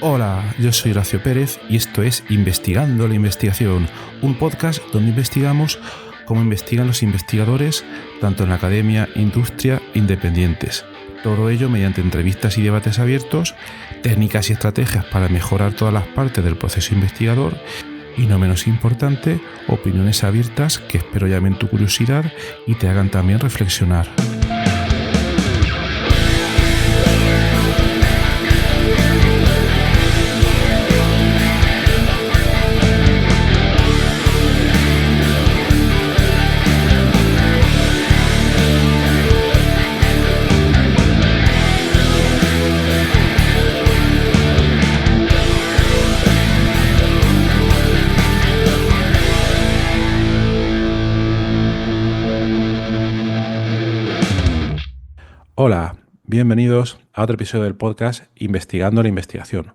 Hola, yo soy Horacio Pérez y esto es Investigando la Investigación, un podcast donde investigamos cómo investigan los investigadores, tanto en la academia, industria e independientes. Todo ello mediante entrevistas y debates abiertos, técnicas y estrategias para mejorar todas las partes del proceso investigador y, no menos importante, opiniones abiertas que espero llamen tu curiosidad y te hagan también reflexionar. Hola, bienvenidos a otro episodio del podcast Investigando la Investigación.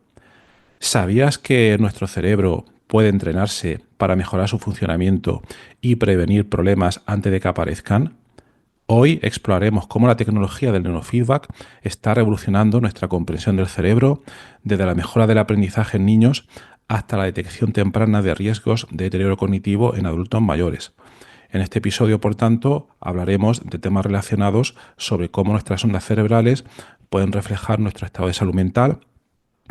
¿Sabías que nuestro cerebro puede entrenarse para mejorar su funcionamiento y prevenir problemas antes de que aparezcan? Hoy exploraremos cómo la tecnología del neurofeedback está revolucionando nuestra comprensión del cerebro, desde la mejora del aprendizaje en niños hasta la detección temprana de riesgos de deterioro cognitivo en adultos mayores. En este episodio, por tanto, hablaremos de temas relacionados sobre cómo nuestras ondas cerebrales pueden reflejar nuestro estado de salud mental,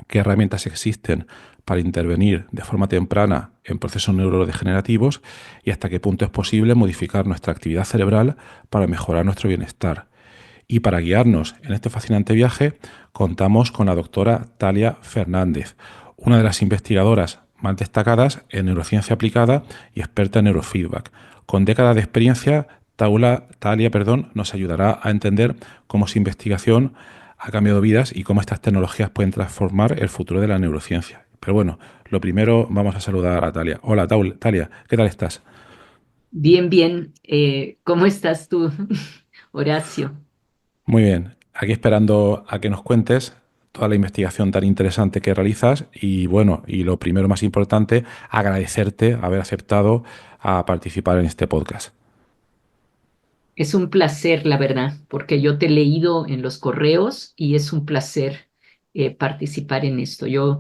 qué herramientas existen para intervenir de forma temprana en procesos neurodegenerativos y hasta qué punto es posible modificar nuestra actividad cerebral para mejorar nuestro bienestar. Y para guiarnos en este fascinante viaje, contamos con la doctora Talia Fernández, una de las investigadoras más destacadas en neurociencia aplicada y experta en neurofeedback. Con décadas de experiencia, Talia nos ayudará a entender cómo su investigación ha cambiado vidas y cómo estas tecnologías pueden transformar el futuro de la neurociencia. Pero bueno, lo primero vamos a saludar a Talia. Hola, Talia, ¿qué tal estás? Bien, bien. ¿Cómo estás tú, Horacio? Muy bien, aquí esperando a que nos cuentes toda la investigación tan interesante que realizas y bueno, y lo primero más importante, agradecerte haber aceptado a participar en este podcast. Es un placer, la verdad, porque yo te he leído en los correos y es un placer participar en esto. Yo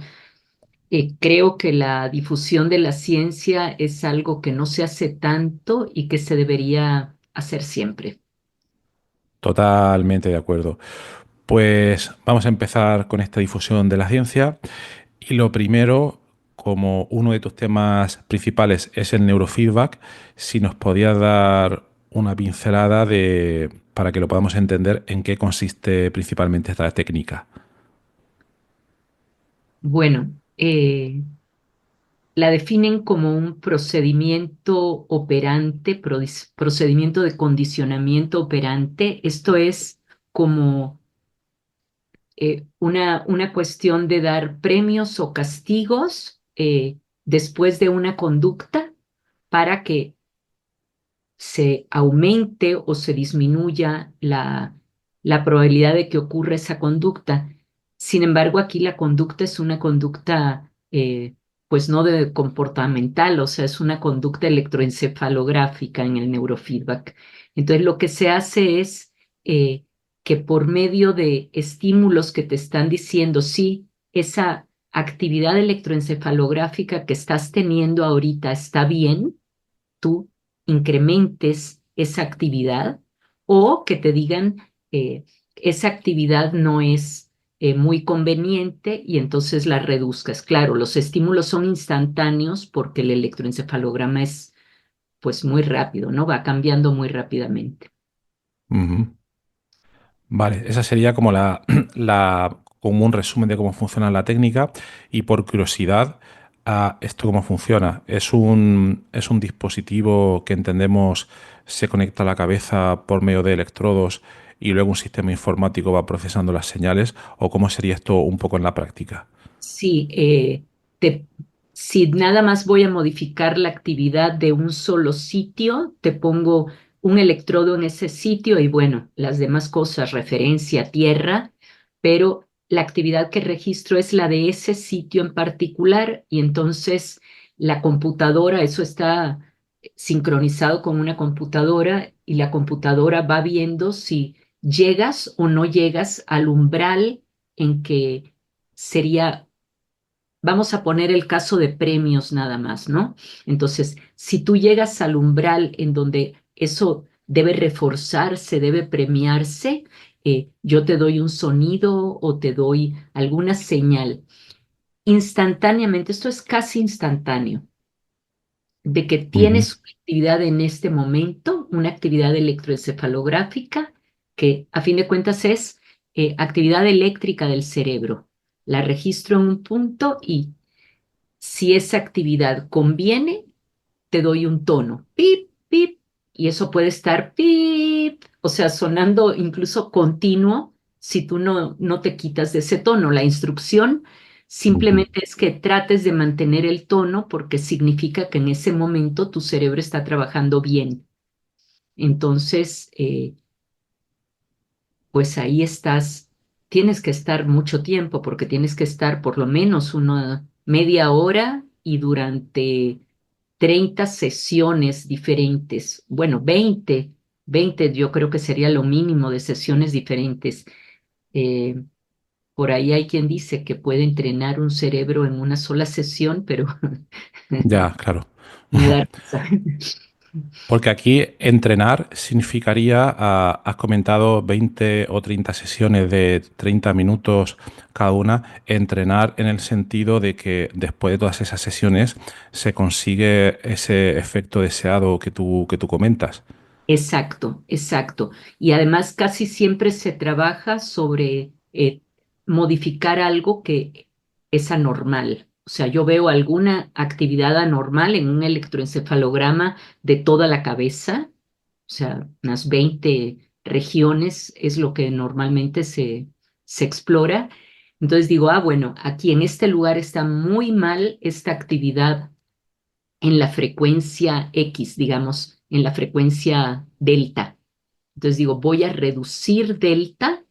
creo que la difusión de la ciencia es algo que no se hace tanto y que se debería hacer siempre. Totalmente de acuerdo. Pues vamos a empezar con esta difusión de la ciencia y lo primero, como uno de tus temas principales es el neurofeedback, si nos podías dar una pincelada para que lo podamos entender en qué consiste principalmente esta técnica. Bueno, la definen como un procedimiento operante, procedimiento de condicionamiento operante. Esto es como una cuestión de dar premios o castigos después de una conducta para que se aumente o se disminuya la probabilidad de que ocurra esa conducta. Sin embargo, aquí la conducta es una conducta, pues no de comportamental, o sea, es una conducta electroencefalográfica en el neurofeedback. Entonces, lo que se hace es eh, que por medio de estímulos que te están diciendo, sí, esa actividad electroencefalográfica que estás teniendo ahorita está bien, tú incrementes esa actividad o que te digan esa actividad no es muy conveniente y entonces la reduzcas. Claro, los estímulos son instantáneos porque el electroencefalograma es pues muy rápido, ¿no? Va cambiando muy rápidamente. Ujú. Vale, esa sería como como un resumen de cómo funciona la técnica y por curiosidad, ¿esto cómo funciona? Es un dispositivo que entendemos se conecta a la cabeza por medio de electrodos y luego un sistema informático va procesando las señales? ¿O cómo sería esto un poco en la práctica? Sí, te- si nada más voy a modificar la actividad de un solo sitio, te pongo un electrodo en ese sitio y bueno, las demás cosas, referencia, tierra, pero la actividad que registro es la de ese sitio en particular y entonces la computadora, eso está sincronizado con una computadora y la computadora va viendo si llegas o no llegas al umbral en que sería vamos a poner el caso de premios nada más, ¿no? Entonces, si tú llegas al umbral en donde eso debe reforzarse, debe premiarse, yo te doy un sonido o te doy alguna señal instantáneamente, esto es casi instantáneo, de que Ujú. tienes una actividad en este momento, una actividad electroencefalográfica, que a fin de cuentas es actividad eléctrica del cerebro. La registro en un punto y si esa actividad conviene, te doy un tono, pip, pip, y eso puede estar pip, o sea, sonando incluso continuo si tú no te quitas de ese tono. La instrucción Ujú. simplemente es que trates de mantener el tono porque significa que en ese momento tu cerebro está trabajando bien. Entonces, pues ahí estás, tienes que estar mucho tiempo porque tienes que estar por lo menos una media hora y durante 30 sesiones diferentes. Bueno, 20 yo creo que sería lo mínimo de sesiones diferentes. Eh, por ahí hay quien dice que puede entrenar un cerebro en una sola sesión, pero Ya, claro. me da risa. Porque aquí entrenar significaría, has comentado 20 o 30 sesiones de 30 minutos cada una, entrenar en el sentido de que después de todas esas sesiones se consigue ese efecto deseado que tú comentas. Exacto, exacto. Y además casi siempre se trabaja sobre modificar algo que es anormal. O sea, yo veo alguna actividad anormal en un electroencefalograma de toda la cabeza, o sea, unas 20 regiones es lo que normalmente se explora. Entonces digo, ah, bueno, aquí en este lugar está muy mal esta actividad en la frecuencia X, digamos, en la frecuencia delta. Entonces digo, voy a reducir delta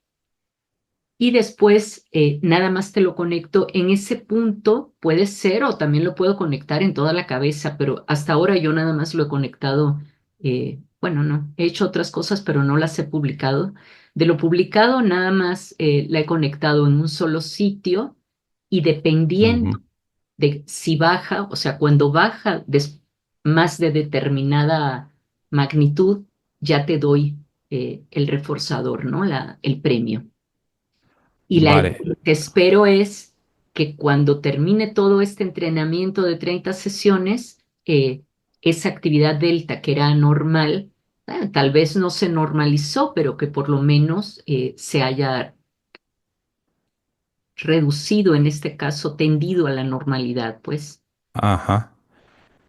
y después nada más te lo conecto en ese punto, puede ser, o también lo puedo conectar en toda la cabeza, pero hasta ahora yo nada más lo he conectado, bueno, no, he hecho otras cosas, pero no las he publicado. De lo publicado, nada más la he conectado en un solo sitio y dependiendo Ujú. de si baja, o sea, cuando baja más de determinada magnitud, ya te doy el reforzador, ¿no? El premio. Y Vale. lo que espero es que cuando termine todo este entrenamiento de 30 sesiones, esa actividad delta que era anormal, tal vez no se normalizó, pero que por lo menos se haya reducido, en este caso, tendido a la normalidad, pues. Ajá.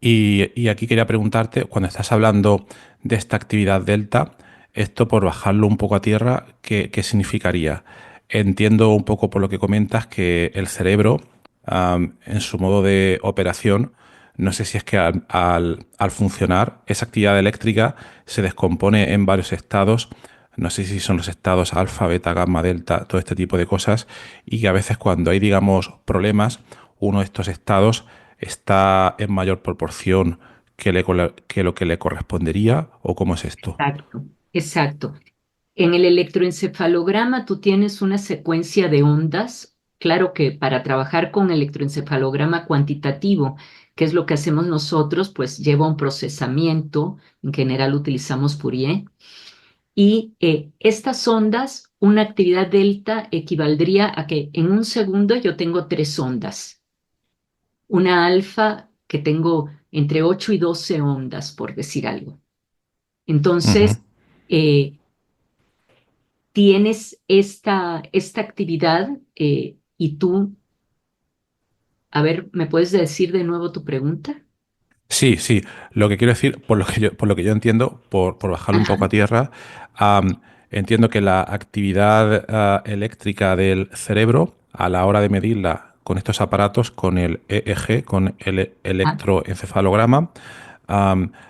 Y aquí quería preguntarte, cuando estás hablando de esta actividad delta, esto por bajarlo un poco a tierra, ¿qué significaría? Entiendo un poco por lo que comentas que el cerebro, en su modo de operación, no sé si es que al funcionar, esa actividad eléctrica se descompone en varios estados, no sé si son los estados alfa, beta, gamma, delta, todo este tipo de cosas, y que a veces cuando hay, digamos, problemas, uno de estos estados está en mayor proporción que lo que le correspondería, o cómo es esto. Exacto, exacto. En el electroencefalograma tú tienes una secuencia de ondas. Claro que para trabajar con electroencefalograma cuantitativo, que es lo que hacemos nosotros, pues lleva un procesamiento. En general utilizamos Fourier. Y estas ondas, una actividad delta equivaldría a que en un segundo yo tengo tres ondas. Una alfa que tengo entre 8 y 12 ondas, por decir algo. Ujú. Entonces, eh, tienes esta actividad y tú, a ver, ¿me puedes decir de nuevo tu pregunta? Sí, sí. Lo que quiero decir, por lo que yo entiendo, por bajarlo un Ajá. poco a tierra, entiendo que la actividad eléctrica del cerebro, a la hora de medirla con estos aparatos, con el EEG, con el Ah, electroencefalograma,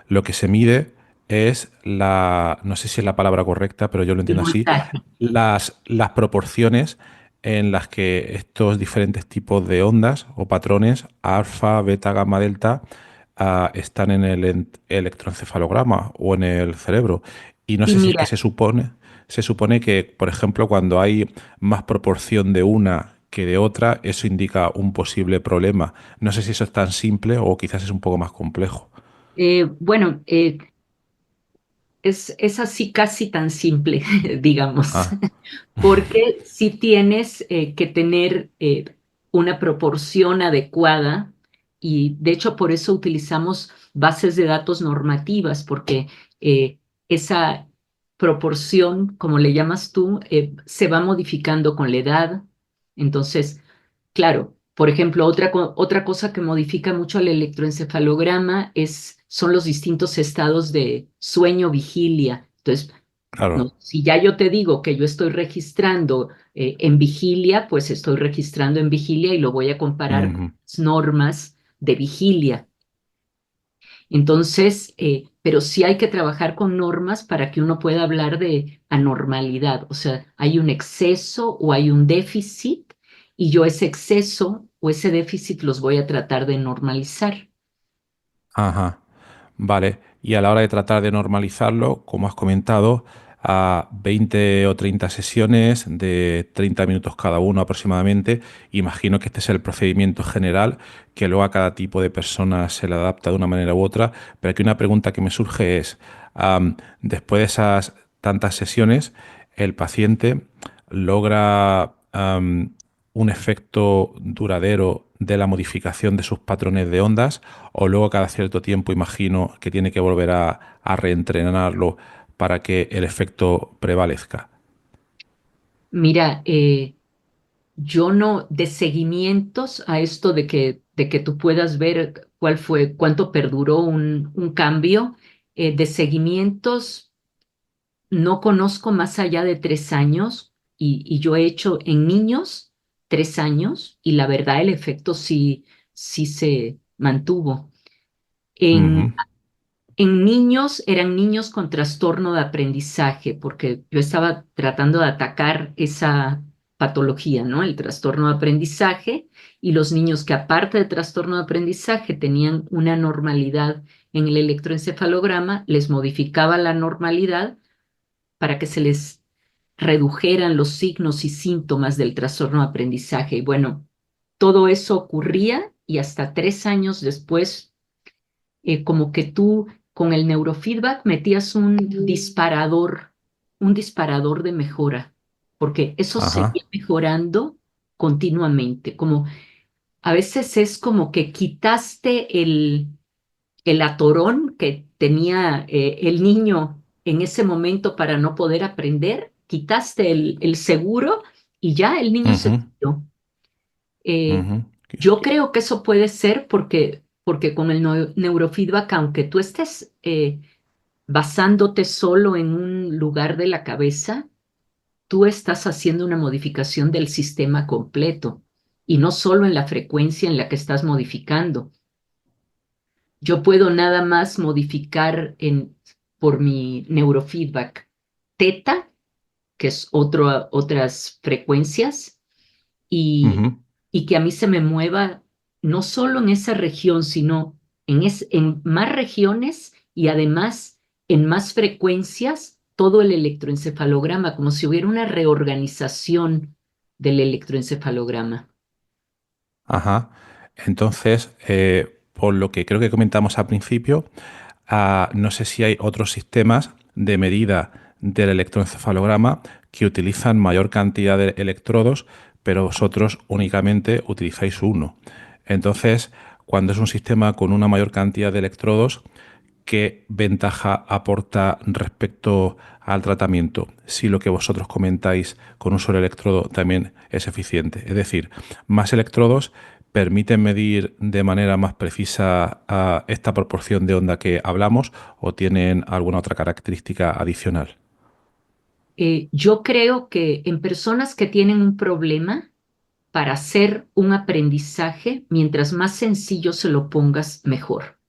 lo que se mide es no sé si es la palabra correcta, pero yo lo el entiendo así, voltaje. las proporciones en las que estos diferentes tipos de ondas o patrones, alfa, beta, gamma, delta, están en el electroencefalograma o en el cerebro. Y no Sí, sé si es que mira, se supone que, por ejemplo, cuando hay más proporción de una que de otra, eso indica un posible problema. No sé si eso es tan simple o quizás es un poco más complejo. Bueno, es así casi tan simple, digamos, Ah, porque sí tienes que tener una proporción adecuada y de hecho por eso utilizamos bases de datos normativas, porque esa proporción, como le llamas tú, se va modificando con la edad. Entonces, claro, por ejemplo, otra cosa que modifica mucho el electroencefalograma son los distintos estados de sueño, vigilia. Entonces, no, claro. si ya yo te digo que yo estoy registrando en vigilia, pues estoy registrando en vigilia y lo voy a comparar con Ujú. las normas de vigilia. Entonces, pero sí hay que trabajar con normas para que uno pueda hablar de anormalidad. O sea, hay un exceso o hay un déficit y yo ese exceso o ese déficit los voy a tratar de normalizar. Ajá. Vale. Y a la hora de tratar de normalizarlo, como has comentado, a 20 o 30 sesiones de 30 minutos cada uno aproximadamente, imagino que este es el procedimiento general, que luego a cada tipo de persona se le adapta de una manera u otra. Pero aquí una pregunta que me surge es, después de esas tantas sesiones, ¿el paciente logra un efecto duradero de la modificación de sus patrones de ondas? O luego cada cierto tiempo imagino que tiene que volver a reentrenarlo para que el efecto prevalezca. Mira, yo no, de seguimientos a esto de que tú puedas ver cuál fue, cuánto perduró un cambio, de seguimientos no conozco más allá de 3 años y yo he hecho en niños 3 años y la verdad el efecto sí se mantuvo. En, Ujú. en niños eran niños con trastorno de aprendizaje porque yo estaba tratando de atacar esa patología, ¿no? El trastorno de aprendizaje y los niños que aparte de trastorno de aprendizaje tenían una normalidad en el electroencefalograma, les modificaba la normalidad para que se les redujeran los signos y síntomas del trastorno de aprendizaje. Y bueno, todo eso ocurría y hasta 3 años después, como que tú con el neurofeedback metías un disparador de mejora, porque eso Ajá. seguía mejorando continuamente, como a veces es como que quitaste el atorón que tenía el niño en ese momento para no poder aprender, quitaste el seguro y ya el niño se Ujú. perdió. Eh, Ujú. yo creo que eso puede ser porque con el neurofeedback, aunque tú estés basándote solo en un lugar de la cabeza, tú estás haciendo una modificación del sistema completo y no solo en la frecuencia en la que estás modificando. Yo puedo nada más modificar por mi neurofeedback teta, que es otras frecuencias, y, Ujú. y que a mí se me mueva no solo en esa región, sino en más regiones y además en más frecuencias todo el electroencefalograma, como si hubiera una reorganización del electroencefalograma. Ajá. Entonces, por lo que creo que comentamos al principio, no sé si hay otros sistemas de medida del electroencefalograma que utilizan mayor cantidad de electrodos, pero vosotros únicamente utilizáis uno. Entonces, cuando es un sistema con una mayor cantidad de electrodos, ¿qué ventaja aporta respecto al tratamiento si lo que vosotros comentáis con un solo electrodo también es eficiente? Es decir, más electrodos permiten medir de manera más precisa esta proporción de onda que hablamos o tienen alguna otra característica adicional. Yo creo que en personas que tienen un problema, para hacer un aprendizaje, mientras más sencillo se lo pongas, mejor.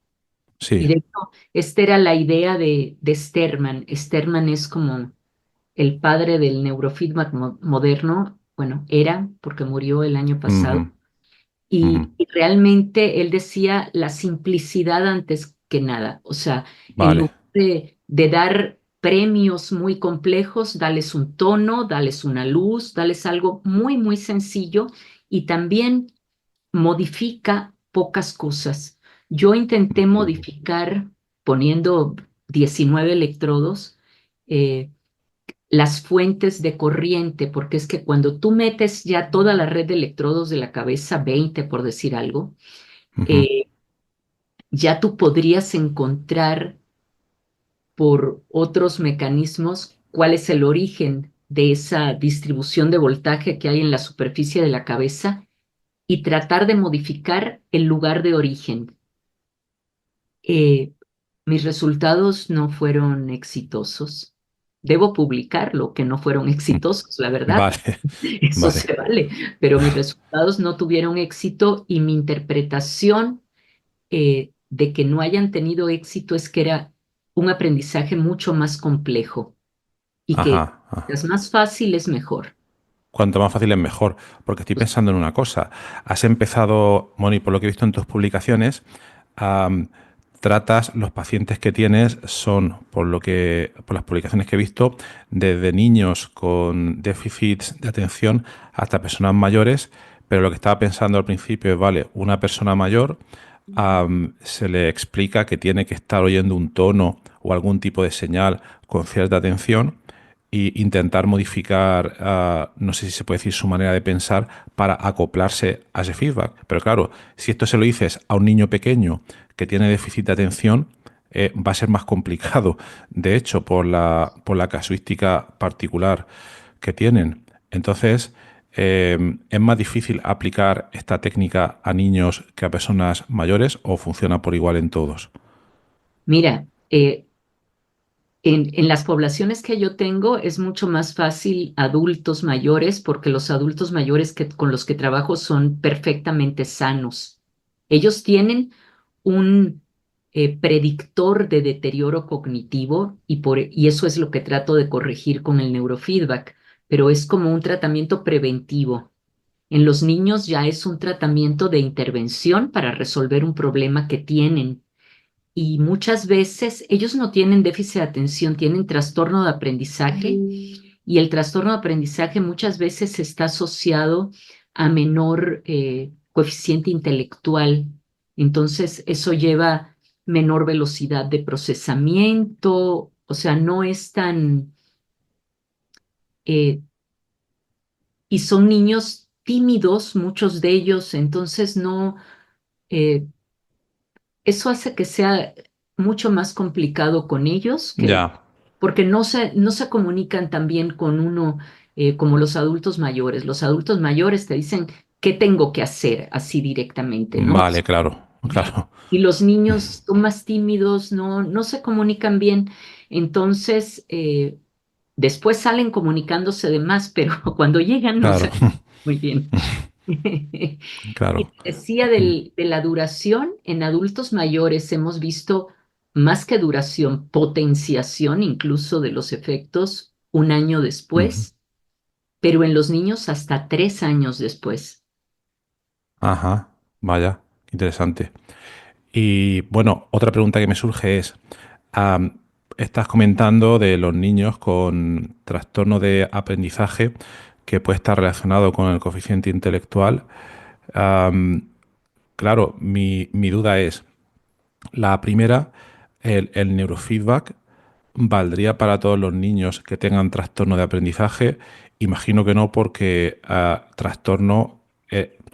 Y Sí. de hecho, esta era la idea de Sterman. Sterman es como el padre del neurofeedback moderno. Bueno, era porque murió el año Ujú. pasado. Ujú. Y realmente él decía la simplicidad antes que nada. O sea, en Vale. lugar de dar premios muy complejos, dales un tono, dales una luz, dales algo muy, muy sencillo y también modifica pocas cosas. Yo intenté modificar poniendo 19 electrodos, eh, las fuentes de corriente, porque es que cuando tú metes ya toda la red de electrodos de la cabeza, 20 por decir algo, Ujú. eh, ya tú podrías encontrar por otros mecanismos cuál es el origen de esa distribución de voltaje que hay en la superficie de la cabeza y tratar de modificar el lugar de origen. Eh, Mis resultados no fueron exitosos. Debo publicarlo, que no fueron exitosos, la verdad. Vale, Eso vale. se vale, pero mis resultados no tuvieron éxito y mi interpretación de que no hayan tenido éxito es que era un aprendizaje mucho más complejo y que Ajá, ajá. es más fácil es mejor. Cuanto más fácil es mejor, porque estoy Pues, pensando en una cosa. Has empezado, Moni, por lo que he visto en tus publicaciones, am, tratas, los pacientes que tienes son, por las publicaciones que he visto, desde niños con déficits de atención hasta personas mayores, pero lo que estaba pensando al principio es, vale, una persona mayor, se le explica que tiene que estar oyendo un tono o algún tipo de señal con cierta atención y intentar modificar, no sé si se puede decir, su manera de pensar para acoplarse a ese feedback. Pero claro, si esto se lo dices a un niño pequeño que tiene déficit de atención, va a ser más complicado, de hecho, por la casuística particular que tienen. Entonces, ¿es más difícil aplicar esta técnica a niños que a personas mayores o funciona por igual en todos? mira, en las poblaciones que yo tengo es mucho más fácil adultos mayores porque los adultos mayores con los que trabajo son perfectamente sanos. Ellos tienen un predictor de deterioro cognitivo y eso es lo que trato de corregir con el neurofeedback, pero es como un tratamiento preventivo. En los niños ya es un tratamiento de intervención para resolver un problema que tienen y muchas veces ellos no tienen déficit de atención, tienen trastorno de aprendizaje y el trastorno de aprendizaje muchas veces está asociado a menor coeficiente intelectual. Entonces, eso lleva menor velocidad de procesamiento, o sea, no es tan... eh, y son niños tímidos, muchos de ellos, entonces no... eh, eso hace que sea mucho más complicado con ellos que Ya, porque no se comunican tan bien con uno como los adultos mayores. Los adultos mayores te dicen qué tengo que hacer así directamente, ¿no? vale, claro, claro, Y los niños son más tímidos, no se comunican bien. Entonces, después salen comunicándose de más, pero cuando llegan no claro, se muy bien. Y claro. te decía de la duración, en adultos mayores hemos visto más que duración, potenciación incluso de los efectos un año Ujú. después, pero en los niños hasta 3 años después. Ajá, vaya, interesante. Y bueno, otra pregunta que me surge es, am, estás comentando de los niños con trastorno de aprendizaje que puede estar relacionado con el coeficiente intelectual. Am, claro, mi duda es, la primera, el neurofeedback valdría para todos los niños que tengan trastorno de aprendizaje. Imagino que no, porque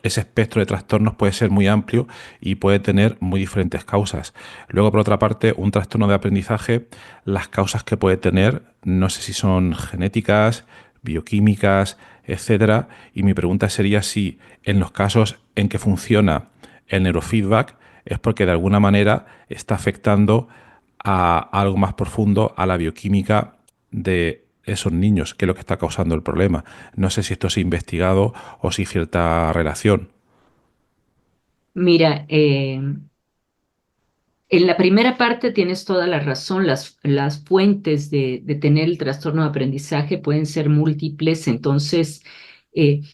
ese espectro de trastornos puede ser muy amplio y puede tener muy diferentes causas. Luego, por otra parte, un trastorno de aprendizaje, las causas que puede tener, no sé si son genéticas, bioquímicas, etcétera. Y mi pregunta sería si en los casos en que funciona el neurofeedback es porque de alguna manera está afectando a algo más profundo, a la bioquímica de esos niños, que es lo que está causando el problema. No sé si esto se ha investigado o si hay cierta relación. Mira, en la primera parte tienes toda la razón, las fuentes de tener el trastorno de aprendizaje pueden ser múltiples, entonces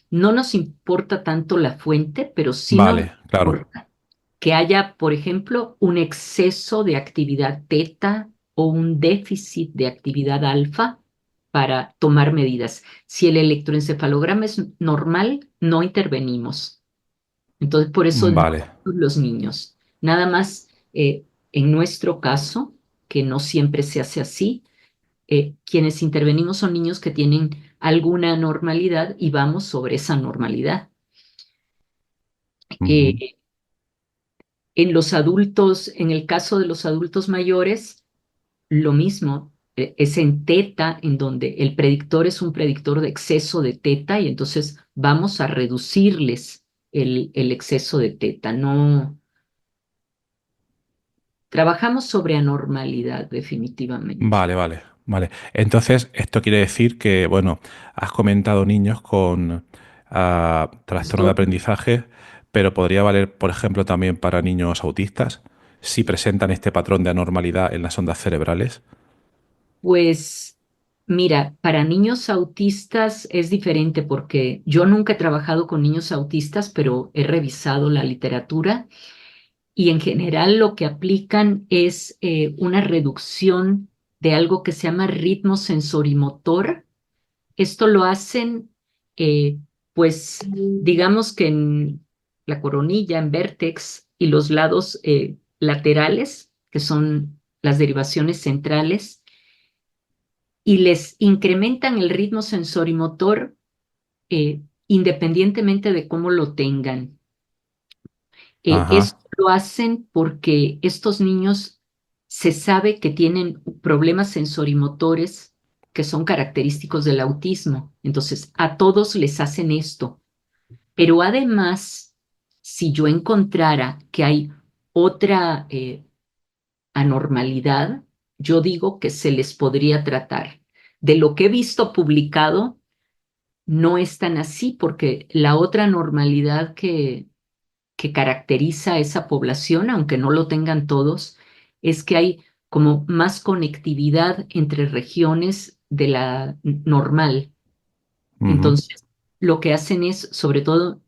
no nos importa tanto la fuente, pero sí nos Vale, claro. importa que haya, por ejemplo, un exceso de actividad teta o un déficit de actividad alfa para tomar medidas. Si el electroencefalograma es normal, no intervenimos. Entonces, por eso no Vale, los niños. Nada más, en nuestro caso, que no siempre se hace así, quienes intervenimos son niños que tienen alguna anormalidad y vamos sobre esa normalidad. ujú, Eh, en los adultos, en el caso de los adultos mayores, lo mismo, es en teta, en donde el predictor es un predictor de exceso de teta y entonces vamos a reducirles el exceso de teta. No, trabajamos sobre anormalidad, definitivamente. vale, vale, vale. Entonces, esto quiere decir que, bueno, has comentado niños con trastorno de Esto, aprendizaje, pero podría valer, por ejemplo, también para niños autistas, si presentan este patrón de anormalidad en las ondas cerebrales. pues, mira, para niños autistas es diferente porque yo nunca he trabajado con niños autistas, pero he revisado la literatura y en general lo que aplican es una reducción de algo que se llama ritmo sensorimotor. Esto lo hacen, pues, digamos que en la coronilla, en vértex y los lados laterales, que son las derivaciones centrales, y les incrementan el ritmo sensorimotor independientemente de cómo lo tengan. Esto Ajá, lo hacen porque estos niños se sabe que tienen problemas sensorimotores que son característicos del autismo. Entonces, a todos les hacen esto. Pero además, si yo encontrara que hay otra anormalidad, yo digo que se les podría tratar. De lo que he visto publicado, no es tan así porque la otra normalidad que caracteriza a esa población, aunque no lo tengan todos, es que hay como más conectividad entre regiones de la normal. ujú, Entonces, lo que hacen es, sobre todo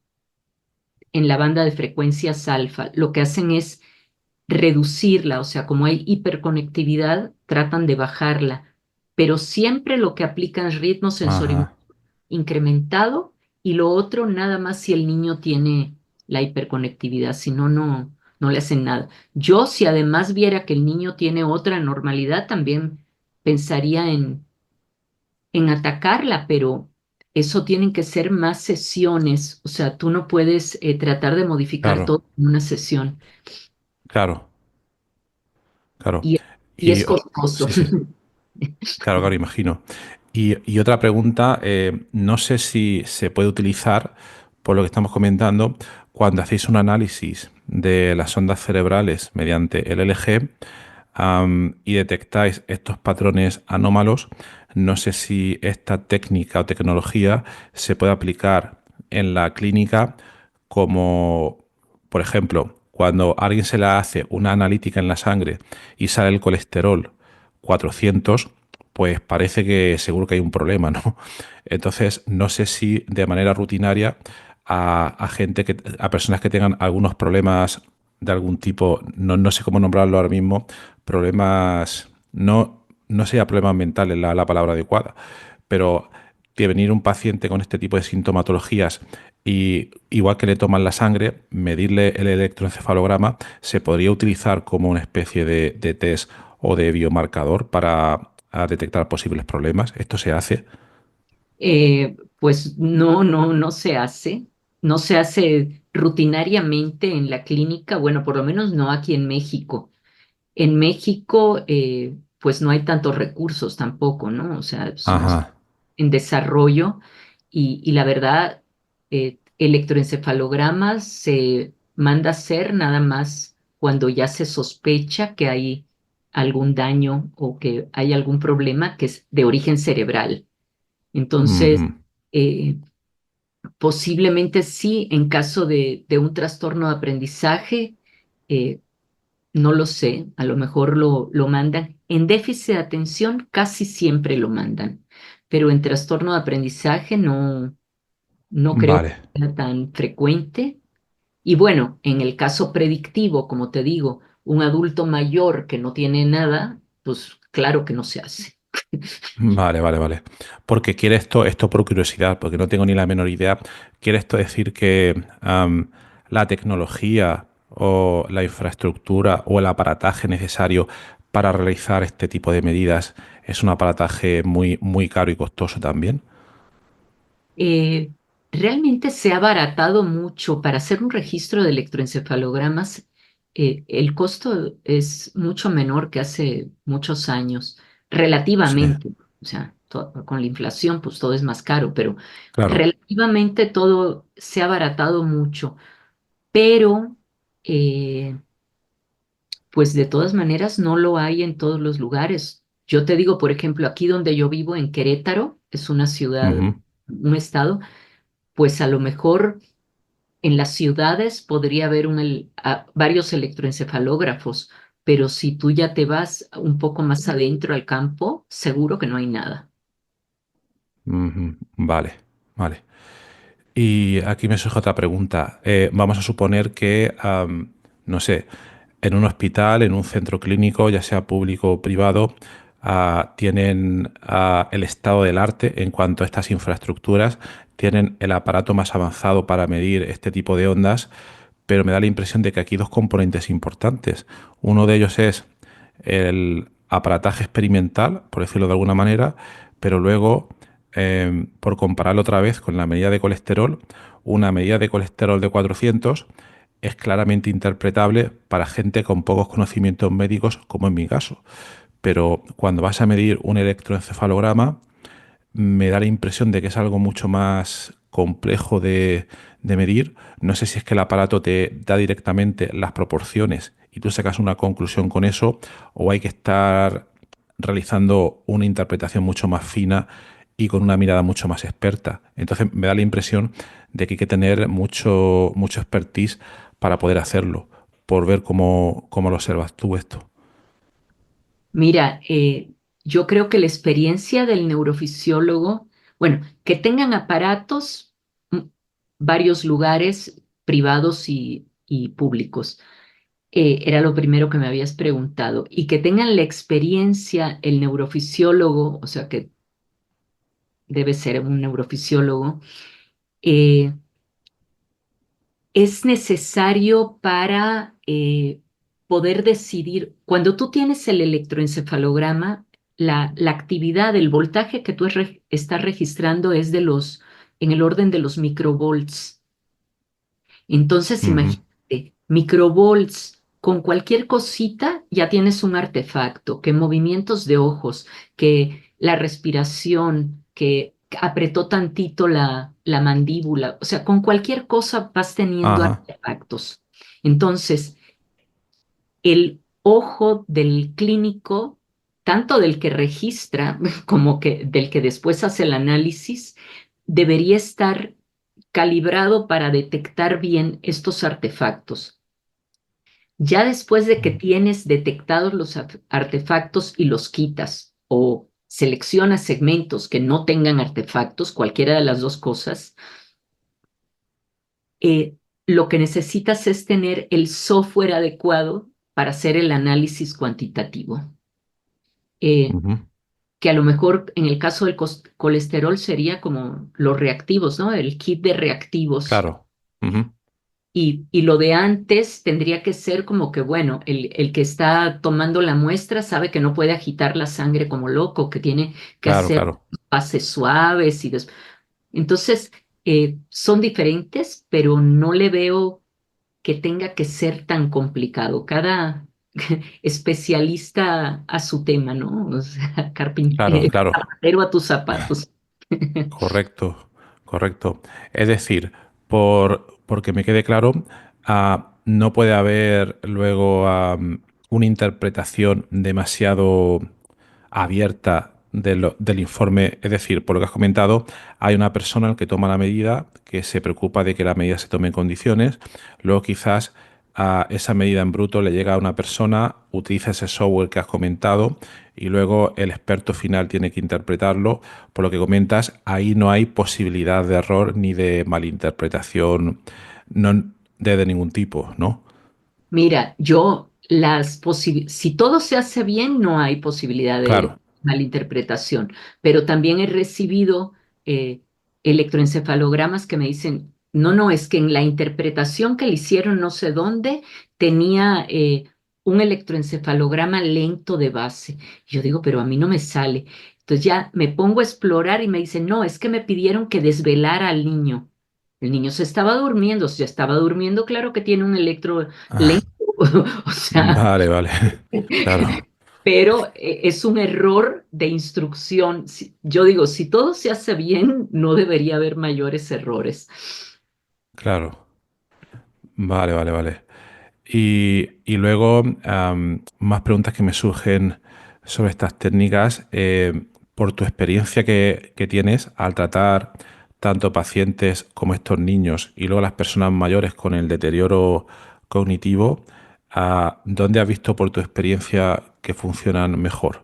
en la banda de frecuencias alfa, lo que hacen es reducirla, o sea, como hay hiperconectividad, tratan de bajarla, pero siempre lo que aplican es ritmo sensorial ajá, incrementado y lo otro nada más si el niño tiene la hiperconectividad, si no, no le hacen nada. Yo si además viera que el niño tiene otra normalidad, también pensaría en atacarla, pero eso tienen que ser más sesiones, o sea, tú no puedes tratar de modificar claro, todo en una sesión claro, claro. y, y es Y costoso. sí, sí. Claro, claro, imagino. Y otra pregunta, no sé si se puede utilizar, por lo que estamos comentando, cuando hacéis un análisis de las ondas cerebrales mediante el LG, y detectáis estos patrones anómalos, no sé si esta técnica o tecnología se puede aplicar en la clínica como, por ejemplo, cuando a alguien se le hace una analítica en la sangre y sale el colesterol 400, pues parece que seguro que hay un problema, ¿no? Entonces, no sé si de manera rutinaria a gente a personas que tengan algunos problemas de algún tipo, no sé cómo nombrarlo ahora mismo, problemas, no sería problemas mentales la palabra adecuada, pero que venir un paciente con este tipo de sintomatologías y igual que le toman la sangre, medirle el electroencefalograma, se podría utilizar como una especie de test o de biomarcador para detectar posibles problemas. ¿Esto se hace? Pues no se hace, no se hace rutinariamente en la clínica, bueno, por lo menos no aquí en México. En México, pues no hay tantos recursos tampoco, ¿no? O sea, somos Ajá. en desarrollo y la verdad, electroencefalogramas se manda a hacer nada más cuando ya se sospecha que hay algún daño o que hay algún problema que es de origen cerebral. Entonces, Ujú. eh, posiblemente sí, en caso de un trastorno de aprendizaje, eh, no lo sé, a lo mejor lo mandan. En déficit de atención casi siempre lo mandan, pero en trastorno de aprendizaje no creo que Vale, sea tan frecuente. Y bueno, en el caso predictivo, como te digo, un adulto mayor que no tiene nada, pues claro que no se hace. Vale, vale, vale. Porque quiere esto por curiosidad, porque no tengo ni la menor idea. ¿Quiere esto decir que la tecnología o la infraestructura o el aparataje necesario para realizar este tipo de medidas es un aparataje muy, muy caro y costoso también? Eh, Realmente se ha abaratado mucho para hacer un registro de electroencefalogramas. El costo es mucho menor que hace muchos años, Sí, relativamente. O sea, con la inflación, pues todo es más caro, pero claro. relativamente todo se ha abaratado mucho. Pero, eh, pues de todas maneras, no lo hay en todos los lugares. Yo te digo, por ejemplo, aquí donde yo vivo, en Querétaro, es una ciudad, Ujú. un estado, pues a lo mejor en las ciudades podría haber varios electroencefalógrafos, pero si tú ya te vas un poco más adentro al campo, seguro que no hay nada. Ujú. Vale, vale. Y aquí me surge otra pregunta. Vamos a suponer que, no sé, en un hospital, en un centro clínico, ya sea público o privado, tienen el estado del arte en cuanto a estas infraestructuras, tienen el aparato más avanzado para medir este tipo de ondas, pero me da la impresión de que aquí hay dos componentes importantes. Uno de ellos es el aparataje experimental, por decirlo de alguna manera, pero luego, por compararlo otra vez con la medida de colesterol, una medida de colesterol de 400 es claramente interpretable para gente con pocos conocimientos médicos, como en mi caso. Pero cuando vas a medir un electroencefalograma, me da la impresión de que es algo mucho más complejo de medir. No sé si es que el aparato te da directamente las proporciones y tú sacas una conclusión con eso, o hay que estar realizando una interpretación mucho más fina y con una mirada mucho más experta. Entonces me da la impresión de que hay que tener mucho, mucho expertise para poder hacerlo, por ver cómo lo observas tú esto. Mira, yo creo que la experiencia del neurofisiólogo, bueno, que tengan aparatos, mm, varios lugares privados y públicos, era lo primero que me habías preguntado, y que tengan la experiencia el neurofisiólogo, o sea, que debe ser un neurofisiólogo, eh, es necesario para poder decidir, cuando tú tienes el electroencefalograma, la actividad, el voltaje que tú estás registrando es en el orden de los microvolts. Entonces, Ujú. imagínate, microvolts, con cualquier cosita ya tienes un artefacto, que movimientos de ojos, que la respiración, que apretó tantito la mandíbula, o sea, con cualquier cosa vas teniendo Ajá. artefactos. Entonces, el ojo del clínico, tanto del que registra como que del que después hace el análisis, debería estar calibrado para detectar bien estos artefactos. Ya después de que tienes detectados los artefactos y los quitas o seleccionas segmentos que no tengan artefactos, cualquiera de las dos cosas, eh, lo que necesitas es tener el software adecuado para hacer el análisis cuantitativo. Eh, Ujú. que a lo mejor en el caso del colesterol sería como los reactivos, ¿no? El kit de reactivos. Claro. Ujú. Y lo de antes tendría que ser como que, bueno, el que está tomando la muestra sabe que no puede agitar la sangre como loco, que tiene que Claro, hacer claro. pases suaves entonces, son diferentes, pero no le veo que tenga que ser tan complicado. Cada especialista a su tema, ¿no? O sea, Claro, claro. zapatero a tus zapatos. Correcto, correcto. Es decir, porque me quede claro, no puede haber luego una interpretación demasiado abierta del informe. Es decir, por lo que has comentado, hay una persona al que toma la medida, que se preocupa de que la medida se tome en condiciones. Luego quizás a esa medida en bruto le llega a una persona, utiliza ese software que has comentado y luego el experto final tiene que interpretarlo. Por lo que comentas, ahí no hay posibilidad de error ni de malinterpretación no, de ningún tipo, ¿no? Mira, si todo se hace bien, no hay posibilidad Claro. malinterpretación. Pero también he recibido eh, electroencefalogramas que me dicen, no, no, es que en la interpretación que le hicieron no sé dónde tenía un electroencefalograma lento de base. Yo digo, pero a mí no me sale. Entonces ya me pongo a explorar y me dicen, no, es que me pidieron que desvelara al niño. El niño se estaba durmiendo, si estaba durmiendo, claro que tiene un electro Ah, lento. O sea, vale, vale. Claro, pero es un error de instrucción. Yo digo, si todo se hace bien, no debería haber mayores errores. claro. Vale, vale, vale. Y luego, más preguntas que me surgen sobre estas técnicas. Por tu experiencia que tienes al tratar tanto pacientes como estos niños y luego las personas mayores con el deterioro cognitivo, ¿dónde has visto por tu experiencia que funcionan mejor?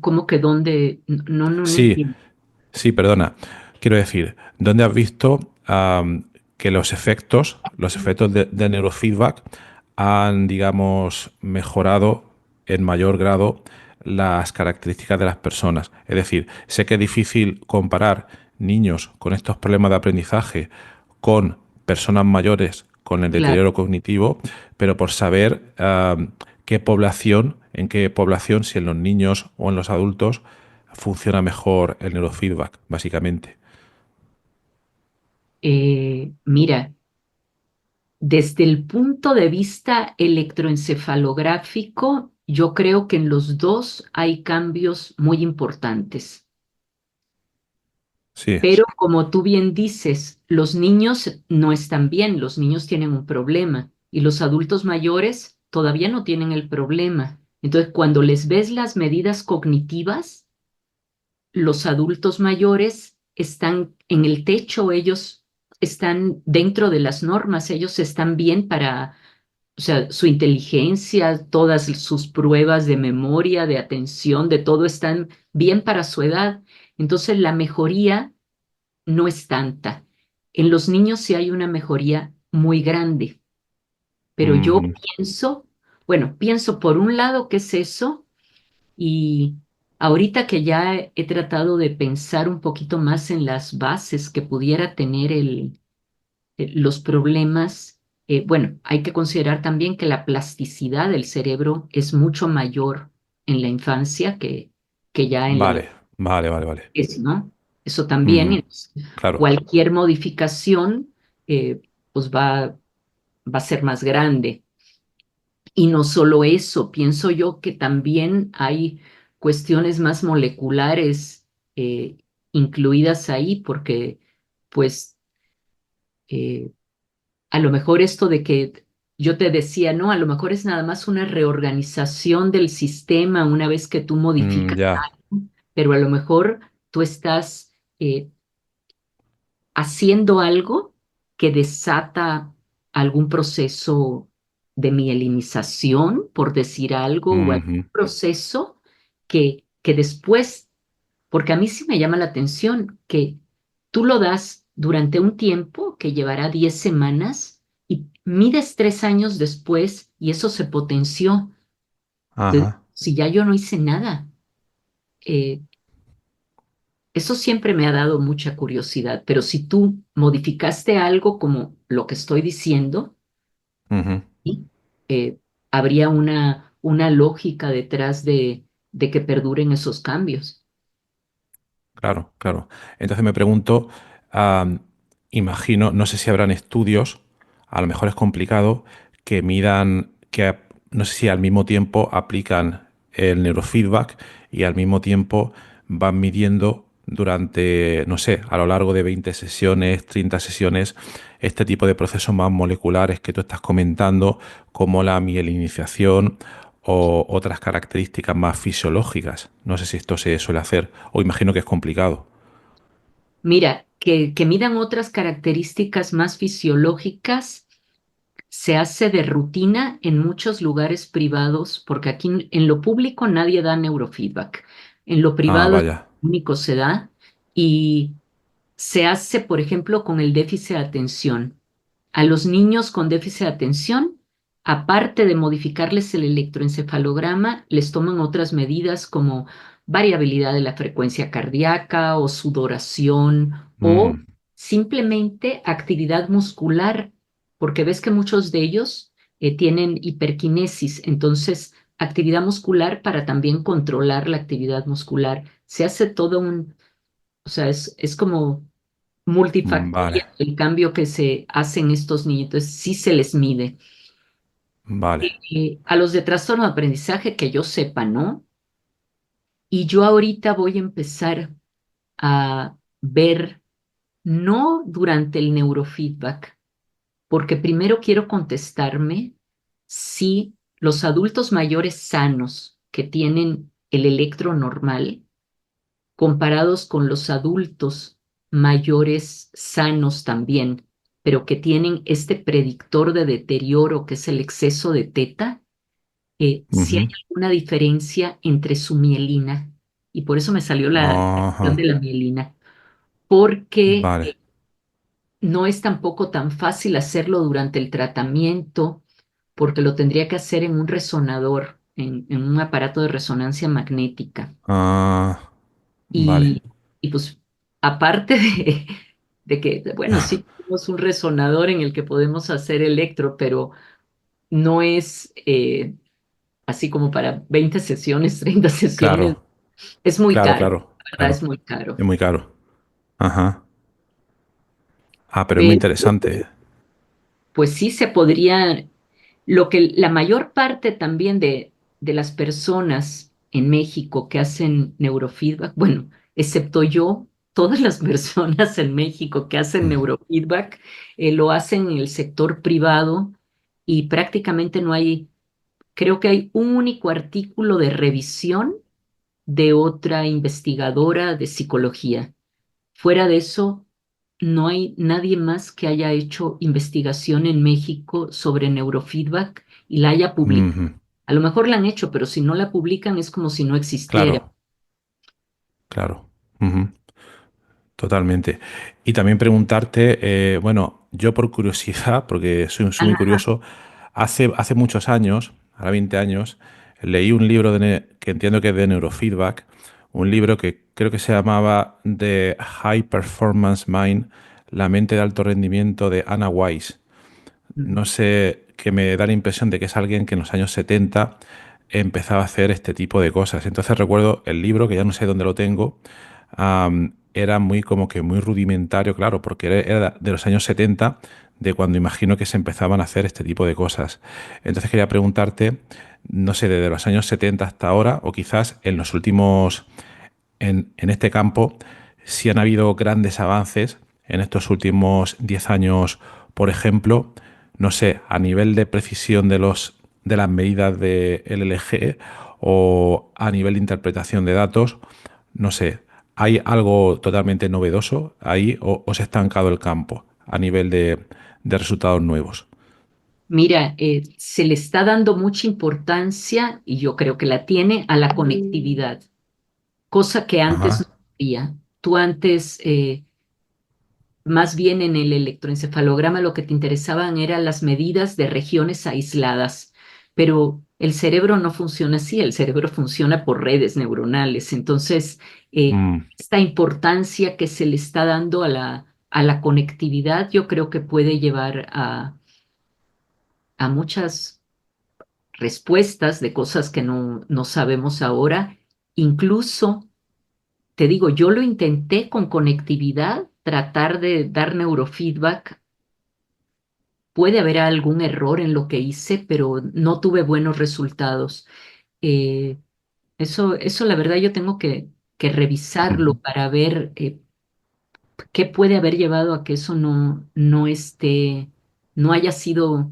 ¿Cómo que dónde? No, no, no Sí, entiendo. sí, perdona. Quiero decir, ¿dónde has visto que los efectos de neurofeedback han, digamos, mejorado en mayor grado las características de las personas? Es decir, sé que es difícil comparar niños con estos problemas de aprendizaje con personas mayores con el Claro. deterioro cognitivo, pero por saber en qué población, si en los niños o en los adultos, funciona mejor el neurofeedback, básicamente. Mira, desde el punto de vista electroencefalográfico, yo creo que en los dos hay cambios muy importantes. Sí, Pero como tú bien dices, los niños no están bien, los niños tienen un problema y los adultos mayores todavía no tienen el problema. Entonces, cuando les ves las medidas cognitivas, los adultos mayores están en el techo, ellos están dentro de las normas, ellos están bien para, o sea, su inteligencia, todas sus pruebas de memoria, de atención, de todo están bien para su edad. Entonces, la mejoría no es tanta. En los niños sí hay una mejoría muy grande, pero yo ujú, pienso, bueno, pienso por un lado que es eso y ahorita que ya he tratado de pensar un poquito más en las bases que pudiera tener los problemas, bueno, hay que considerar también que la plasticidad del cerebro es mucho mayor en la infancia que ya en la vale, vale, vale, vale. ¿no? Eso también, Ujú, claro, cualquier modificación, pues va a ser más grande. Y no solo eso, pienso yo que también hay cuestiones más moleculares incluidas ahí, porque pues eh, a lo mejor esto de que yo te decía, no, a lo mejor es nada más una reorganización del sistema una vez que tú modificas, ya, pero a lo mejor tú estás haciendo algo que desata algún proceso de mielinización, por decir algo, o algún ujú, proceso que después, porque a mí sí me llama la atención que tú lo das durante un tiempo que llevará 10 semanas y mides 3 años después y eso se potenció. Entonces, ajá, si ya yo no hice nada, eh, eso siempre me ha dado mucha curiosidad, pero si tú modificaste algo como lo que estoy diciendo, ujú. ¿sí? Eh, habría una lógica detrás de que perduren esos cambios. Claro, claro. Entonces me pregunto, am, imagino, no sé si habrán estudios, a lo mejor es complicado, que midan, no sé si al mismo tiempo aplican el neurofeedback y al mismo tiempo van midiendo durante, no sé, a lo largo de 20 sesiones, 30 sesiones, este tipo de procesos más moleculares que tú estás comentando, como la mielinización o otras características más fisiológicas. No sé si esto se suele hacer o imagino que es complicado. Mira, que midan otras características más fisiológicas se hace de rutina en muchos lugares privados, porque aquí en lo público nadie da neurofeedback. En lo Ah, privado es vaya. lo único se da y se hace, por ejemplo, con el déficit de atención. A los niños con déficit de atención aparte de modificarles el electroencefalograma, les toman otras medidas como variabilidad de la frecuencia cardíaca o sudoración o Mm, simplemente actividad muscular, porque ves que muchos de ellos tienen hiperquinesis, entonces actividad muscular para también controlar la actividad muscular. Se hace todo o sea, es como vale, multifactorial el cambio que se hace en estos niños, entonces sí se les mide. vale. A los de trastorno de aprendizaje que yo sepa, ¿no? Y yo ahorita voy a empezar a ver, no durante el neurofeedback, porque primero quiero contestarme si los adultos mayores sanos que tienen el electro normal, comparados con los adultos mayores sanos también, pero que tienen este predictor de deterioro que es el exceso de teta, si hay Ujú. alguna diferencia entre su mielina. Y por eso me salió la Ajá, cuestión de la mielina, porque vale, no es tampoco tan fácil hacerlo durante el tratamiento, porque lo tendría que hacer en un resonador, en un aparato de resonancia magnética. ah, vale, Y, y pues aparte de que, bueno, sí tenemos un resonador en el que podemos hacer electro, pero no es así como para 20 sesiones, 30 sesiones. claro, Es muy claro, caro, claro, la verdad claro. es muy caro. Es muy caro. Ajá. Ah, pero es muy Pero interesante. pues sí se podría, lo que la mayor parte también de las personas en México que hacen neurofeedback, bueno, excepto yo, todas las personas en México que hacen Mm, neurofeedback lo hacen en el sector privado y prácticamente no hay, creo que hay un único artículo de revisión de otra investigadora de psicología. Fuera de eso, no hay nadie más que haya hecho investigación en México sobre neurofeedback y la haya publicado. ujú. A lo mejor la han hecho, pero si no la publican es como si no existiera. Claro, claro. Ujú. Totalmente. Y también preguntarte, bueno, yo por curiosidad, porque soy muy Ajá. curioso, hace muchos años, ahora 20 años, leí un libro que entiendo que es de neurofeedback, un libro que creo que se llamaba The High Performance Mind, la mente de alto rendimiento de Anna Weiss. Mm. No sé, que me da la impresión de que es alguien que en los años 70 empezaba a hacer este tipo de cosas. Entonces recuerdo el libro, que ya no sé dónde lo tengo, era muy como que muy rudimentario, claro, porque era de los años 70, de cuando imagino que se empezaban a hacer este tipo de cosas. Entonces quería preguntarte, no sé, desde los años 70 hasta ahora, o quizás en los últimos, en este campo, si han habido grandes avances en estos últimos 10 años, por ejemplo, no sé, a nivel de precisión de las medidas de LLG o a nivel de interpretación de datos, no sé, ¿hay algo totalmente novedoso ahí o se ha estancado el campo a nivel de resultados nuevos? Mira, se le está dando mucha importancia, y yo creo que la tiene, a la conectividad, cosa que antes no Ajá. había. Tú antes más bien en el electroencefalograma lo que te interesaban eran las medidas de regiones aisladas, pero el cerebro no funciona así, el cerebro funciona por redes neuronales. Entonces, Mm, esta importancia que se le está dando a la conectividad, yo creo que puede llevar a muchas respuestas de cosas que no sabemos ahora. Incluso, te digo, yo lo intenté con conectividad, tratar de dar neurofeedback. Puede haber algún error en lo que hice, pero no tuve buenos resultados. Eh, eso la verdad yo tengo que revisarlo ujú, para ver qué puede haber llevado a que eso no esté, no haya sido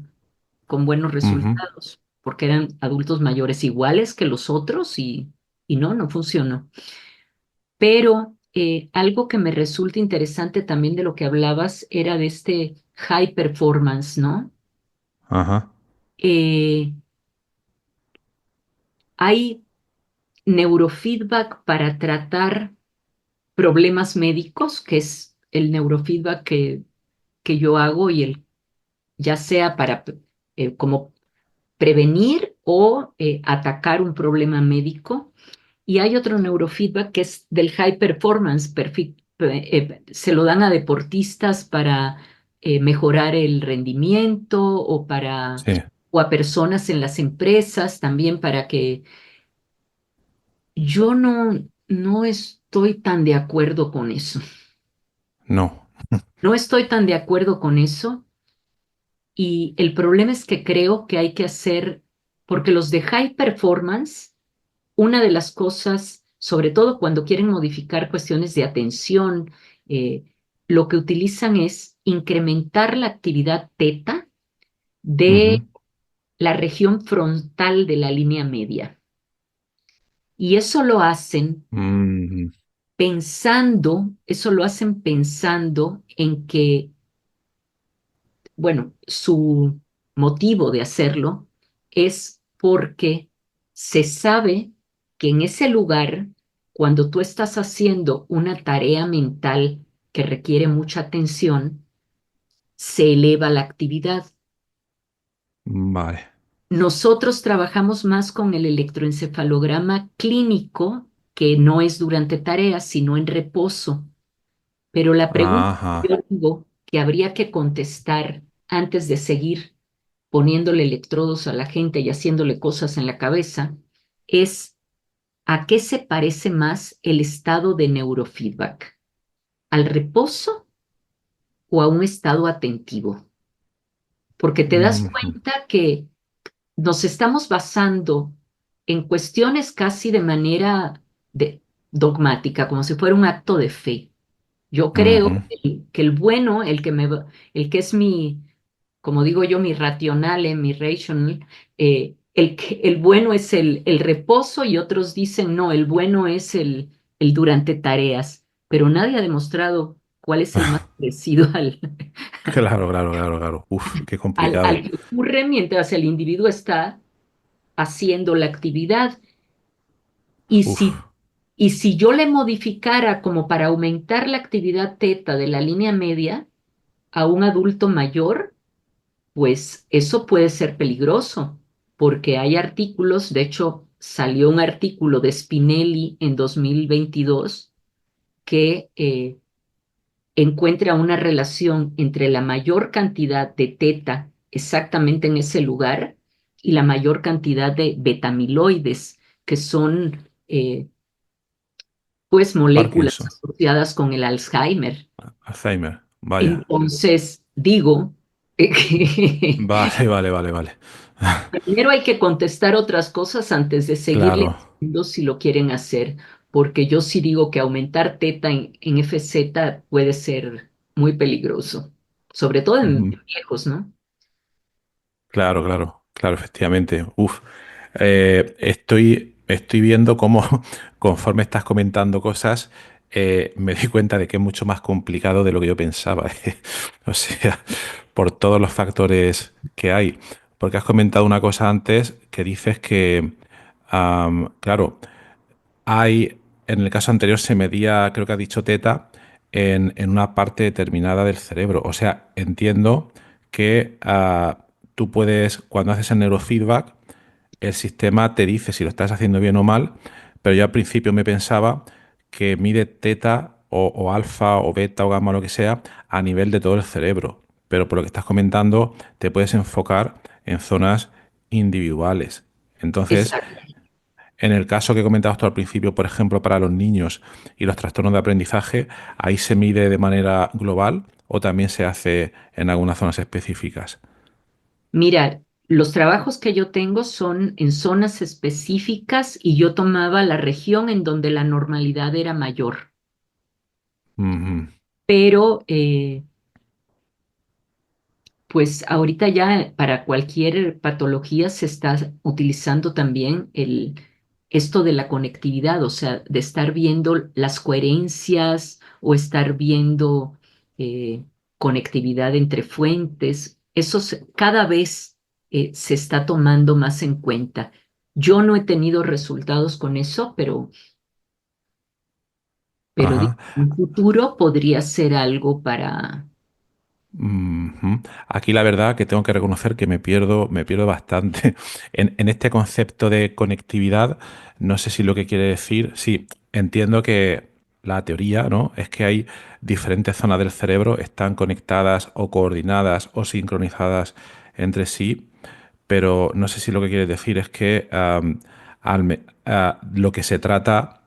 con buenos ujú, resultados, porque eran adultos mayores iguales que los otros y no funcionó. Pero algo que me resulta interesante también de lo que hablabas era de este high performance, ¿no? ajá. Eh, Hay neurofeedback para tratar problemas médicos, que es el neurofeedback que yo hago y el ya sea para como prevenir o atacar un problema médico. Y hay otro neurofeedback que es del high performance. Se lo dan a deportistas para mejorar el rendimiento Sí, o a personas en las empresas también para que yo no estoy tan de acuerdo con eso. no. No estoy tan de acuerdo con eso y el problema es que creo que hay que hacer, porque los de high performance, una de las cosas, sobre todo cuando quieren modificar cuestiones de atención, eh, lo que utilizan es incrementar la actividad teta de Ujú. la región frontal de la línea media. Y eso lo hacen Mm, eso lo hacen pensando en que, bueno, su motivo de hacerlo es porque se sabe que en ese lugar, cuando tú estás haciendo una tarea mental que requiere mucha atención, se eleva la actividad. vale. Nosotros trabajamos más con el electroencefalograma clínico, que no es durante tareas, sino en reposo. Pero la pregunta que Ajá. yo digo que habría que contestar antes de seguir poniéndole electrodos a la gente y haciéndole cosas en la cabeza es ¿a qué se parece más el estado de neurofeedback? ¿Al reposo o a un estado atentivo? Porque te das Ujú. cuenta que nos estamos basando en cuestiones casi de manera dogmática, como si fuera un acto de fe. Yo creo Ujú. que el bueno, el que es mi, como digo yo, mi racional, mi rational, el bueno es el reposo y otros dicen, no, el bueno es el durante tareas, pero nadie ha demostrado cuál es el más parecido Claro, claro, claro, claro. Uf, qué al complicado. que ocurre mientras el individuo está haciendo la actividad. Y si, Uf. y si yo le modificara como para aumentar la actividad teta de la línea media a un adulto mayor, pues eso puede ser peligroso, porque hay artículos, de hecho, salió un artículo de Spinelli en 2022 que encuentra una relación entre la mayor cantidad de teta exactamente en ese lugar y la mayor cantidad de betamiloides, que son pues moléculas Parkinson. asociadas con el Alzheimer. Alzheimer. Vaya. Entonces, digo que Vale, vale, vale, vale. primero hay que contestar otras cosas antes de seguirle Claro. diciendo si lo quieren hacer, porque yo sí digo que aumentar teta en FZ puede ser muy peligroso, sobre todo en Ujú. viejos, ¿no? Claro, claro, claro, efectivamente. Uf. Estoy viendo cómo, conforme estás comentando cosas, me doy cuenta de que es mucho más complicado de lo que yo pensaba. O sea, por todos los factores que hay. Porque has comentado una cosa antes que dices que, claro, en el caso anterior se medía, creo que has dicho teta, en una parte determinada del cerebro. O sea, entiendo que tú puedes, cuando haces el neurofeedback, el sistema te dice si lo estás haciendo bien o mal, pero yo al principio me pensaba que mide teta o alfa o beta o gamma o lo que sea a nivel de todo el cerebro. Pero por lo que estás comentando, te puedes enfocar en zonas individuales. Entonces, Exacto. en el caso que comentabas tú al principio, por ejemplo, para los niños y los trastornos de aprendizaje, ¿ahí se mide de manera global o también se hace en algunas zonas específicas? Mira, los trabajos que yo tengo son en zonas específicas y yo tomaba la región en donde la normalidad era mayor, Ujú. pero pues ahorita ya para cualquier patología se está utilizando también esto de la conectividad, o sea, de estar viendo las coherencias o estar viendo eh, conectividad entre fuentes. Cada vez se está tomando más en cuenta. Yo no he tenido resultados con eso, pero digo, Ajá. en un futuro podría ser algo Ujú. Aquí la verdad que tengo que reconocer que me pierdo bastante en este concepto de conectividad. No sé si lo que quiere decir, sí, entiendo que la teoría, ¿no? Es que hay diferentes zonas del cerebro, están conectadas o coordinadas o sincronizadas entre sí, pero no sé si lo que quiere decir es que lo que se trata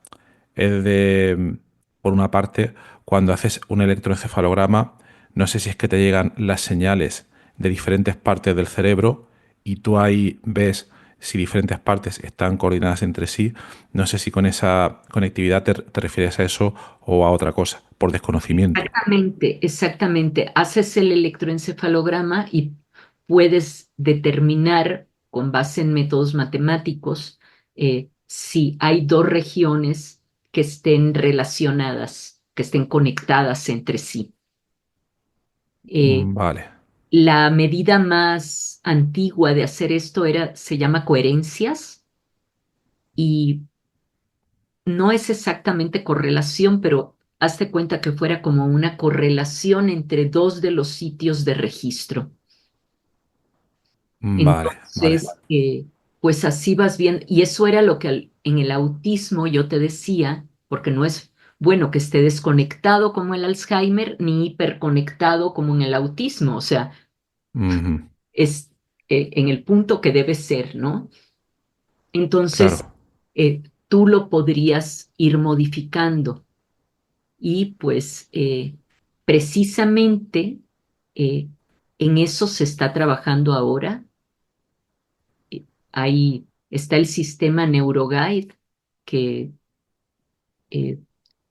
es de, por una parte, cuando haces un electroencefalograma, no sé si es que te llegan las señales de diferentes partes del cerebro y tú ahí ves si diferentes partes están coordinadas entre sí. No sé si con esa conectividad te refieres a eso o a otra cosa, por desconocimiento. Exactamente, exactamente. Haces el electroencefalograma y puedes determinar con base en métodos matemáticos si hay dos regiones que estén relacionadas, que estén conectadas entre sí. Eh, Vale. la medida más antigua de hacer esto se llama coherencias y no es exactamente correlación, pero hazte cuenta que fuera como una correlación entre dos de los sitios de registro. Vale, vale. Entonces, pues así vas bien. Y eso era lo que en el autismo yo te decía, porque no es bueno que esté desconectado como el Alzheimer, ni hiperconectado como en el autismo. O sea, Ujú. es en el punto que debe ser, ¿no? Entonces, Claro. tú lo podrías ir modificando. Y pues precisamente eh, en eso se está trabajando ahora. Ahí está el sistema NeuroGuide que eh,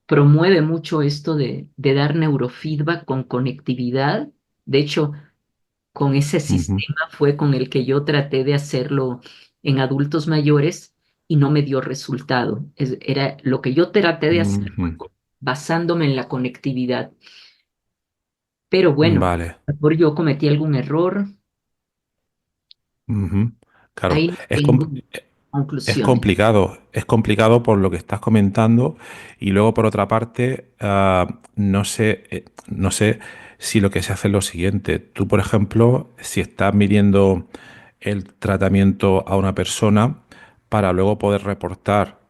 promueve mucho esto de dar neurofeedback con conectividad. De hecho, con ese Ujú. sistema fue con el que yo traté de hacerlo en adultos mayores y no me dio resultado. Era lo que yo traté de hacer Ujú. basándome en la conectividad. Pero bueno, Vale. por yo cometí algún error, Ujú. Claro. ahí no tengo conclusiones. Es complicado por lo que estás comentando y luego por otra parte, no sé si lo que se hace es lo siguiente. Tú, por ejemplo, si estás midiendo el tratamiento a una persona para luego poder reportar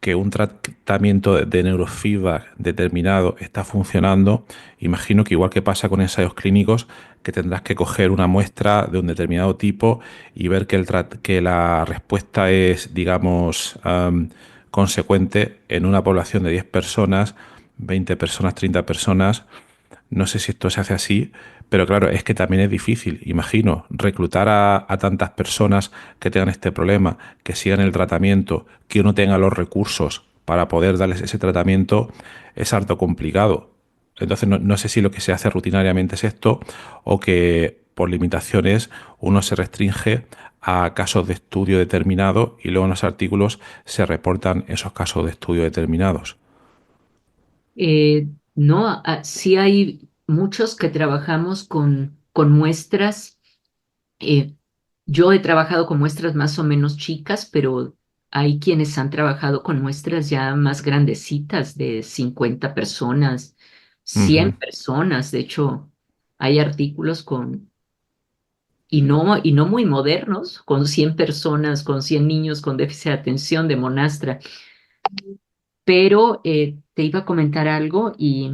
que un tratamiento de neurofeedback determinado está funcionando, imagino que igual que pasa con ensayos clínicos, que tendrás que coger una muestra de un determinado tipo y ver que, que la respuesta es, digamos, consecuente en una población de 10 personas, 20 personas, 30 personas. No sé si esto se hace así, pero claro, es que también es difícil, imagino, reclutar a tantas personas que tengan este problema, que sigan el tratamiento, que uno tenga los recursos para poder darles ese tratamiento, es harto complicado. Entonces, no sé si lo que se hace rutinariamente es esto o que por limitaciones uno se restringe a casos de estudio determinados y luego en los artículos se reportan esos casos de estudio determinados. No, sí hay muchos que trabajamos con muestras. eh, yo he trabajado con muestras más o menos chicas, pero hay quienes han trabajado con muestras ya más grandecitas de 50 personas, 100 Ujú. personas. De hecho, hay artículos y no muy modernos, con 100 personas, con 100 niños con déficit de atención de Monastra. Pero te iba a comentar algo y,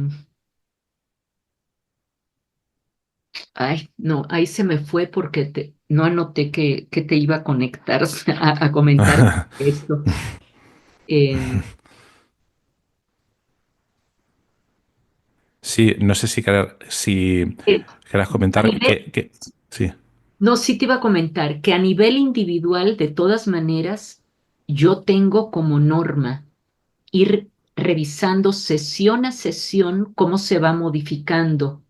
ay, no, ahí se me fue porque no anoté que te iba a conectar, a comentar esto. Eh, Sí, no sé si eh, querrás a comentar nivel, sí. no, sí te iba a comentar que a nivel individual, de todas maneras, yo tengo como norma ir revisando sesión a sesión cómo se va modificando.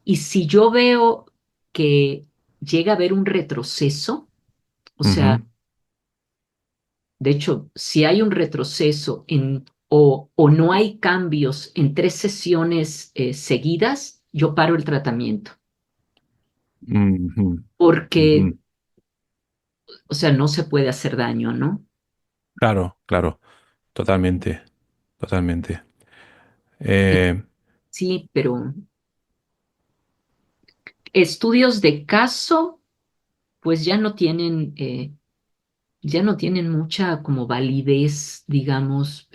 Y si yo veo que llega a haber un retroceso, o sea, Ujú. de hecho, si hay un retroceso o no hay cambios en 3 sesiones seguidas, yo paro el tratamiento, Ujú. Ujú. porque, o sea, no se puede hacer daño, ¿no? Claro, claro, totalmente, totalmente. Eh, Eh, Sí, pero Estudios de caso, pues ya no tienen mucha como validez, digamos.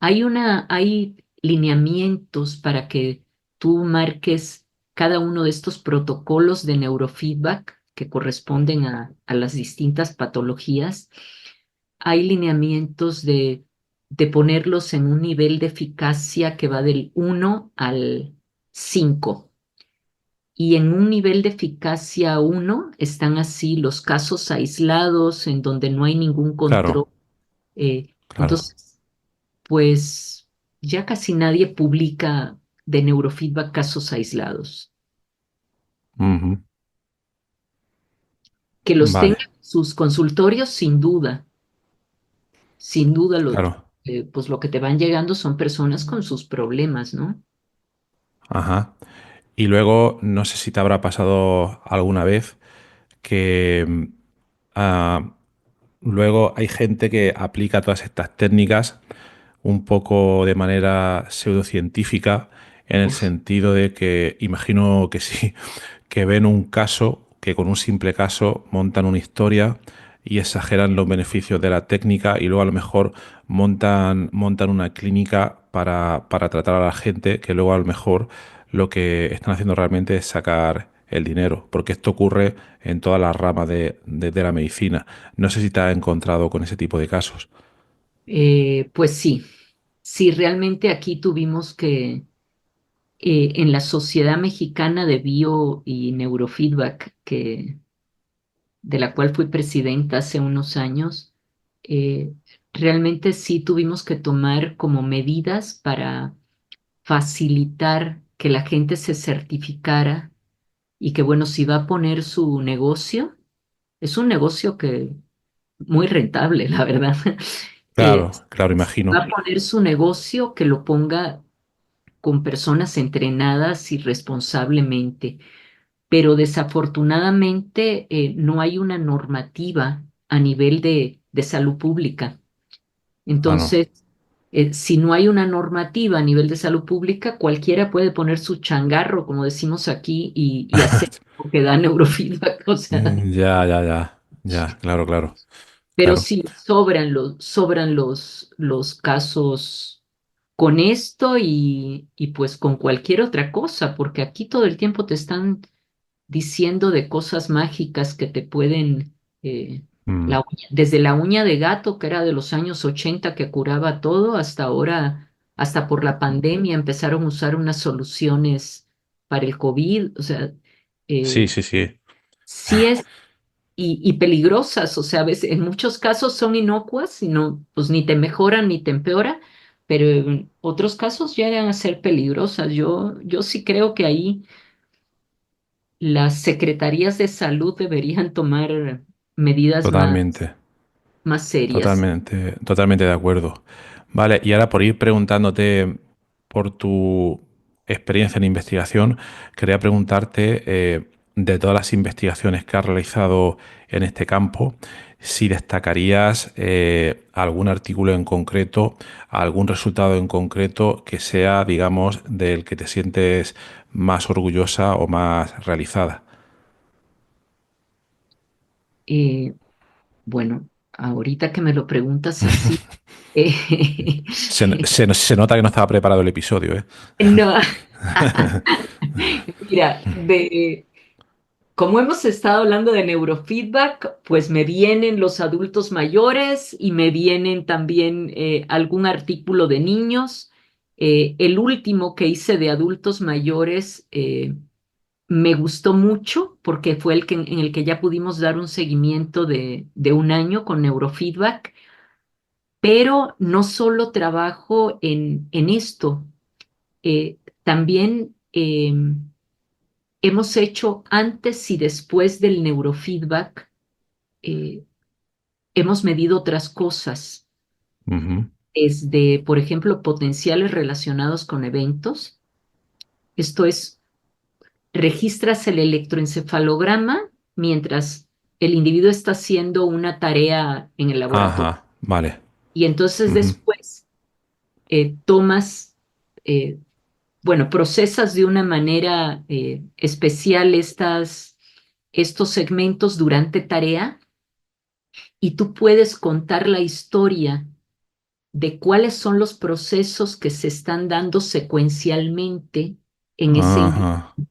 Hay lineamientos para que tú marques cada uno de estos protocolos de neurofeedback que corresponden a las distintas patologías. Hay lineamientos de ponerlos en un nivel de eficacia que va del 1 al 5. Y en un nivel de eficacia 1 están así los casos aislados en donde no hay ningún control. Claro, claro. Entonces, pues ya casi nadie publica de neurofeedback casos aislados. Ujú. Que los tengan Vale, en sus consultorios, sin duda, claro. pues lo que te van llegando son personas con sus problemas, ¿no? Ajá. Y luego, no sé si te habrá pasado alguna vez que ah, luego hay gente que aplica todas estas técnicas un poco de manera pseudocientífica, en el Uf. sentido de que, imagino que sí, que ven un caso, que con un simple caso montan una historia y exageran los beneficios de la técnica y luego a lo mejor montan una clínica para tratar a la gente, que luego a lo mejor lo que están haciendo realmente es sacar el dinero, porque esto ocurre en todas las ramas de la medicina. No sé si te has encontrado con ese tipo de casos. Pues sí, sí, realmente aquí tuvimos que, en la Sociedad Mexicana de Bio y Neurofeedback, de la cual fui presidenta hace unos años, eh, realmente sí tuvimos que tomar como medidas para facilitar que la gente se certificara y que, bueno, si va a poner su negocio, es un negocio que muy rentable, la verdad. Claro, claro, Si va imagino. a poner su negocio, que lo ponga con personas entrenadas y responsablemente, pero desafortunadamente no hay una normativa a nivel de salud pública. Ah, no. Entonces, si no hay una normativa a nivel de salud pública, cualquiera puede poner su changarro, como decimos aquí, y hacer lo que da neurofeedback. O sea, Ya, ya, ya. Ya, claro, claro. pero Claro. sí sobran los casos con esto y pues con cualquier otra cosa, porque aquí todo el tiempo te están diciendo de cosas mágicas que te pueden, Mm. desde la uña de gato, que era de los años 80 que curaba todo, hasta ahora, hasta por la pandemia empezaron a usar unas soluciones para el COVID. O sea, Sí, eh, sí, sí. sí es, y peligrosas. O sea, a veces, en muchos casos son inocuas y no, pues ni te mejoran ni te empeora, pero en otros casos llegan a ser peligrosas. Yo sí creo que ahí las secretarías de salud deberían tomar medidas Totalmente. más serias. Totalmente, totalmente de acuerdo. Vale, y ahora por ir preguntándote por tu experiencia en investigación, quería preguntarte, de todas las investigaciones que has realizado en este campo, si destacarías algún artículo en concreto, algún resultado en concreto que sea, digamos, del que te sientes más orgullosa o más realizada. Eh, bueno, ahorita que me lo preguntas así, eh, Se nota que no estaba preparado el episodio, ¿eh? no. Mira, como hemos estado hablando de neurofeedback, pues me vienen los adultos mayores y me vienen también algún artículo de niños. El último que hice de adultos mayores me gustó mucho porque fue en el que ya pudimos dar un seguimiento de un año con neurofeedback, pero no solo trabajo en esto, también hemos hecho antes y después del neurofeedback. eh, Hemos medido otras cosas, Ujú. desde, por ejemplo, potenciales relacionados con eventos. Esto es, registras el electroencefalograma mientras el individuo está haciendo una tarea en el laboratorio. Ajá, vale. Y entonces Ujú. después tomas, eh, bueno, procesas de una manera especial estos segmentos durante tarea y tú puedes contar la historia de cuáles son los procesos que se están dando secuencialmente en ese Ajá. individuo.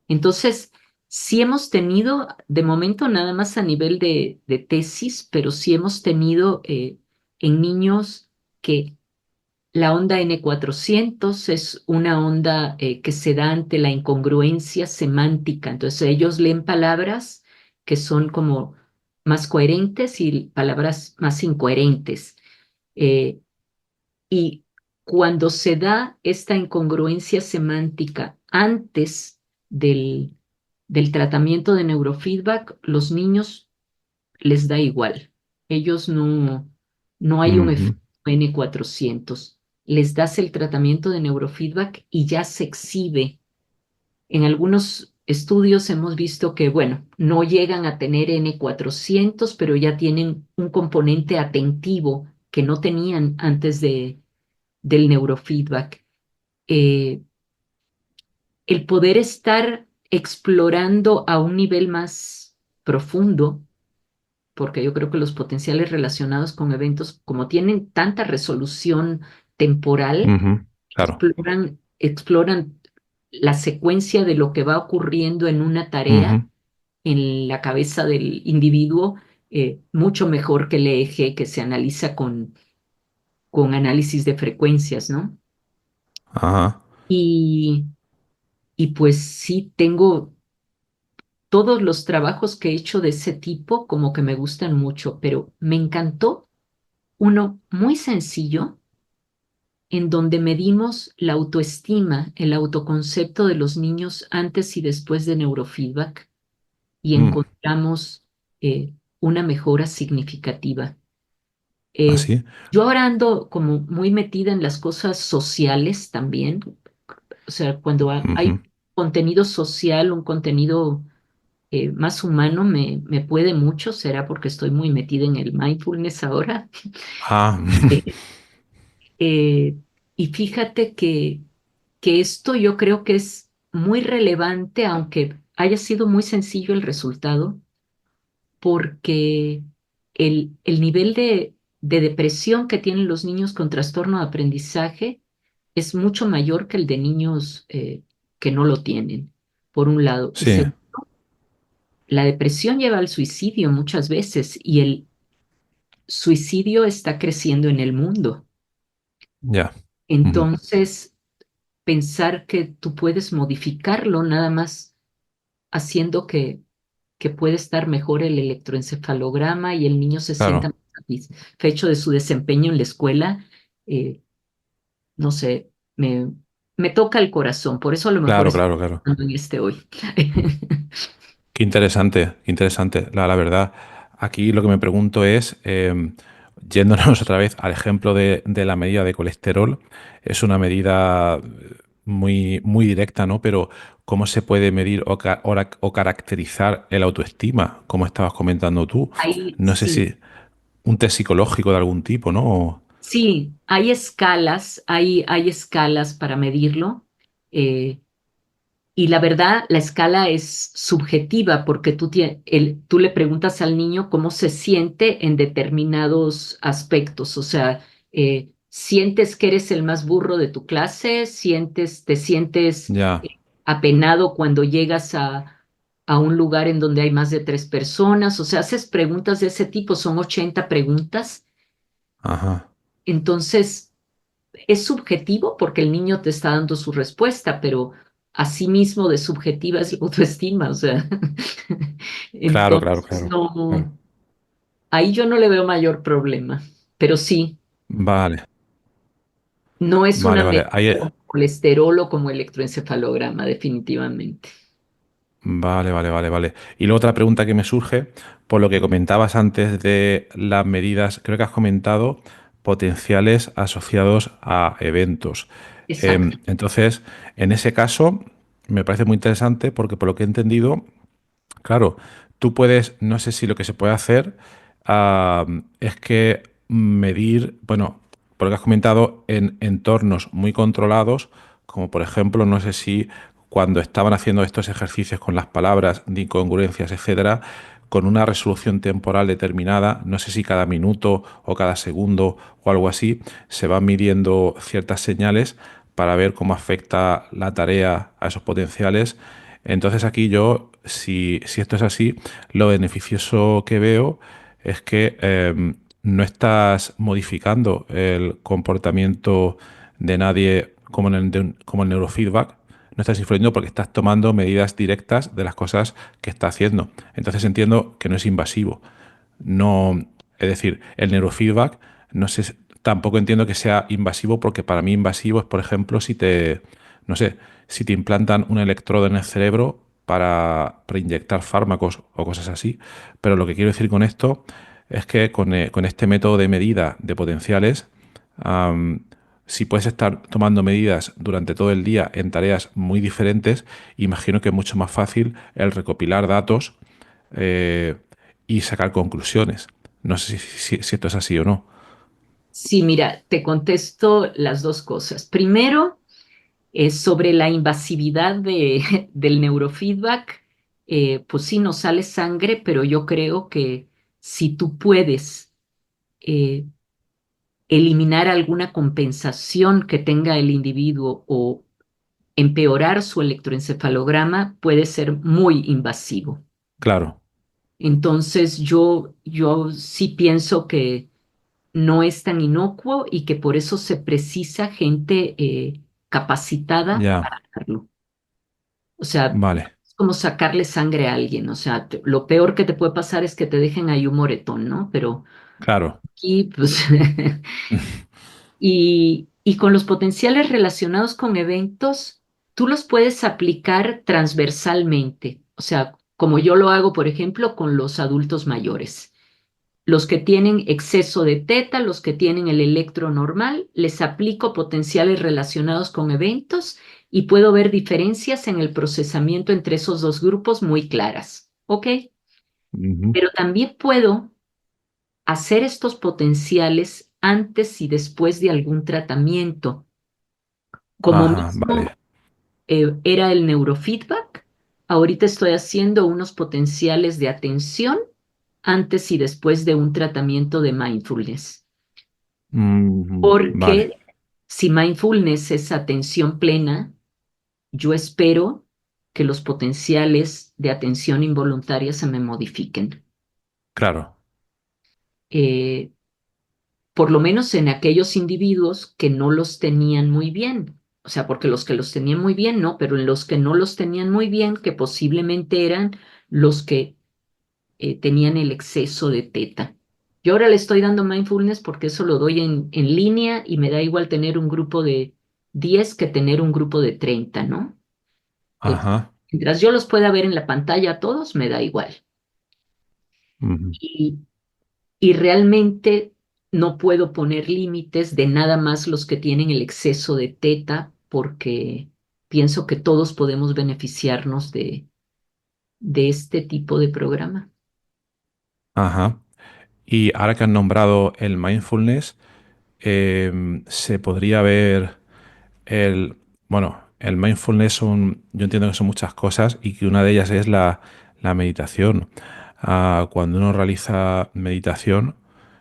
Entonces, sí hemos tenido, de momento nada más a nivel de tesis, pero sí hemos tenido en niños que la onda N400 es una onda que se da ante la incongruencia semántica. Entonces, ellos leen palabras que son como más coherentes y palabras más incoherentes. Eh, y cuando se da esta incongruencia semántica antes del tratamiento de neurofeedback, los niños les da igual. Ellos no hay un Ujú. efecto N400. Les das el tratamiento de neurofeedback y ya se exhibe. En algunos estudios hemos visto que, bueno, no llegan a tener N400, pero ya tienen un componente atentivo que no tenían antes del neurofeedback. Eh, el poder estar explorando a un nivel más profundo, porque yo creo que los potenciales relacionados con eventos, como tienen tanta resolución temporal, Ujú. Claro. exploran la secuencia de lo que va ocurriendo en una tarea Ujú. en la cabeza del individuo, mucho mejor que el eje que se analiza con análisis de frecuencias, ¿no? Ajá. Y, y pues sí, tengo todos los trabajos que he hecho de ese tipo como que me gustan mucho, pero me encantó uno muy sencillo en donde medimos la autoestima, el autoconcepto de los niños antes y después de neurofeedback y Mm. encontramos una mejora significativa. Eh, Así. yo ahora ando como muy metida en las cosas sociales también, o sea, cuando hay Ujú. contenido social, un contenido más humano me puede mucho, será porque estoy muy metida en el mindfulness ahora. Ah. Eh, eh, y fíjate que esto yo creo que es muy relevante, aunque haya sido muy sencillo el resultado, porque el nivel de depresión que tienen los niños con trastorno de aprendizaje es mucho mayor que el de niños que no lo tienen, por un lado. Y Sí. segundo, la depresión lleva al suicidio muchas veces y el suicidio está creciendo en el mundo. Ya. Ujú. Entonces, pensar que tú puedes modificarlo nada más haciendo que puede estar mejor el electroencefalograma y el niño se sienta Claro. más satisfecho de su desempeño en la escuela, eh, no sé, me toca el corazón. Por eso a lo mejor Claro, estoy claro, claro. pensando en este hoy. Qué interesante, la verdad. Aquí lo que me pregunto es, yéndonos otra vez al ejemplo de la medida de colesterol, es una medida muy, muy directa, ¿no? Pero ¿cómo se puede medir o caracterizar el autoestima, como estabas comentando tú? Ahí No sé sí, si un test psicológico de algún tipo, ¿no? sí, hay escalas para medirlo. eh, Y la verdad, la escala es subjetiva porque tú le preguntas al niño cómo se siente en determinados aspectos. O sea, ¿sientes que eres el más burro de tu clase? ¿Te sientes Ya, apenado cuando llegas a un lugar en donde hay más de tres personas? O sea, haces preguntas de ese tipo, son 80 preguntas. ajá, Entonces, es subjetivo porque el niño te está dando su respuesta, pero asimismo de subjetiva es la autoestima, o sea, claro, claro, entonces claro, claro. no, ahí yo no le veo mayor problema, pero sí, Vale, no es vale, una vale. medida Ahí, como colesterol o como electroencefalograma, definitivamente. vale, vale, vale, vale. Y luego otra pregunta que me surge, por lo que comentabas antes de las medidas, creo que has comentado potenciales asociados a eventos. Exacto. Entonces, en ese caso, me parece muy interesante porque por lo que he entendido, claro, tú puedes, no sé si lo que se puede hacer es que medir, bueno, por lo que has comentado, en entornos muy controlados, como por ejemplo, no sé si cuando estaban haciendo estos ejercicios con las palabras de incongruencias, etcétera, con una resolución temporal determinada, no sé si cada minuto o cada segundo o algo así, se van midiendo ciertas señales para ver cómo afecta la tarea a esos potenciales. Entonces aquí yo, si esto es así, lo beneficioso que veo es que no estás modificando el comportamiento de nadie como como el neurofeedback, no estás influyendo porque estás tomando medidas directas de las cosas que está haciendo. Entonces entiendo que no es invasivo. No, es decir, el neurofeedback no sé, tampoco entiendo que sea invasivo porque para mí invasivo es, por ejemplo, si te, no sé, si te implantan un electrodo en el cerebro para inyectar fármacos o cosas así. Pero lo que quiero decir con esto es que con este método de medida de potenciales, am, si puedes estar tomando medidas durante todo el día en tareas muy diferentes, imagino que es mucho más fácil el recopilar datos eh, y sacar conclusiones. No sé si esto es así o no. Sí, mira, te contesto las dos cosas. Primero, sobre la invasividad del neurofeedback, pues sí nos sale sangre, pero yo creo que si tú puedes eh, eliminar alguna compensación que tenga el individuo o empeorar su electroencefalograma, puede ser muy invasivo. Claro, Entonces yo sí pienso que no es tan inocuo y que por eso se precisa gente capacitada ya, para hacerlo. O sea, vale, es como sacarle sangre a alguien. O sea, lo peor que te puede pasar es que te dejen ahí un moretón, ¿no? Pero claro. aquí, pues, y con los potenciales relacionados con eventos, tú los puedes aplicar transversalmente. O sea, como yo lo hago, por ejemplo, con los adultos mayores. Los que tienen exceso de teta, los que tienen el electro normal, les aplico potenciales relacionados con eventos y puedo ver diferencias en el procesamiento entre esos dos grupos muy claras. ¿Ok? Ujú. Pero también puedo hacer estos potenciales antes y después de algún tratamiento. Como Ajá, mismo vale, era el neurofeedback, ahorita estoy haciendo unos potenciales de atención antes y después de un tratamiento de mindfulness. vale, Porque si mindfulness es atención plena, yo espero que los potenciales de atención involuntaria se me modifiquen. claro, Eh, por lo menos en aquellos individuos que no los tenían muy bien. O sea, porque los que los tenían muy bien, no, pero en los que no los tenían muy bien, que posiblemente eran los que tenían el exceso de teta. Yo ahora le estoy dando mindfulness porque eso lo doy en línea y me da igual tener un grupo de 10 que tener un grupo de 30, ¿no? Eh, ajá, Mientras yo los pueda ver en la pantalla a todos, me da igual. ujú, Y, y realmente no puedo poner límites de nada más los que tienen el exceso de teta porque pienso que todos podemos beneficiarnos de este tipo de programa. ajá. Y ahora que has nombrado el mindfulness, se podría ver el, bueno, el mindfulness yo entiendo que son muchas cosas y que una de ellas es la meditación. Cuando uno realiza meditación,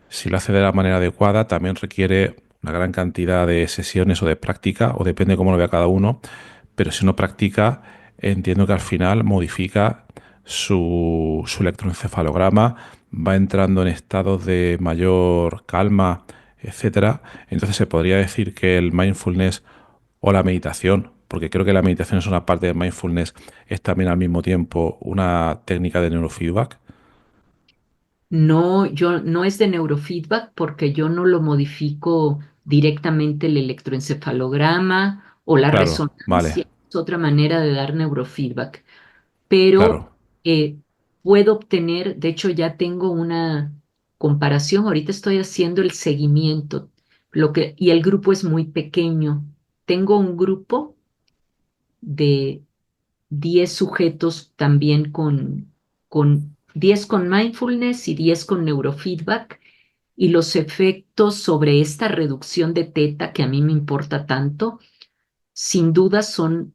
si lo hace de la manera adecuada, también requiere una gran cantidad de sesiones o de práctica, o depende de cómo lo vea cada uno, pero si uno practica, entiendo que al final modifica su electroencefalograma, va entrando en estados de mayor calma, etcétera. Entonces se podría decir que el mindfulness o la meditación, porque creo que la meditación es una parte de mindfulness, es también al mismo tiempo una técnica de neurofeedback. No, yo no es de neurofeedback porque yo no lo modifico directamente el electroencefalograma o la Claro, resonancia, vale, es otra manera de dar neurofeedback, pero claro, eh, puedo obtener, de hecho ya tengo una comparación, ahorita estoy haciendo el seguimiento, y el grupo es muy pequeño. Tengo un grupo de 10 sujetos también con 10 con mindfulness y 10 con neurofeedback y los efectos sobre esta reducción de teta que a mí me importa tanto sin duda son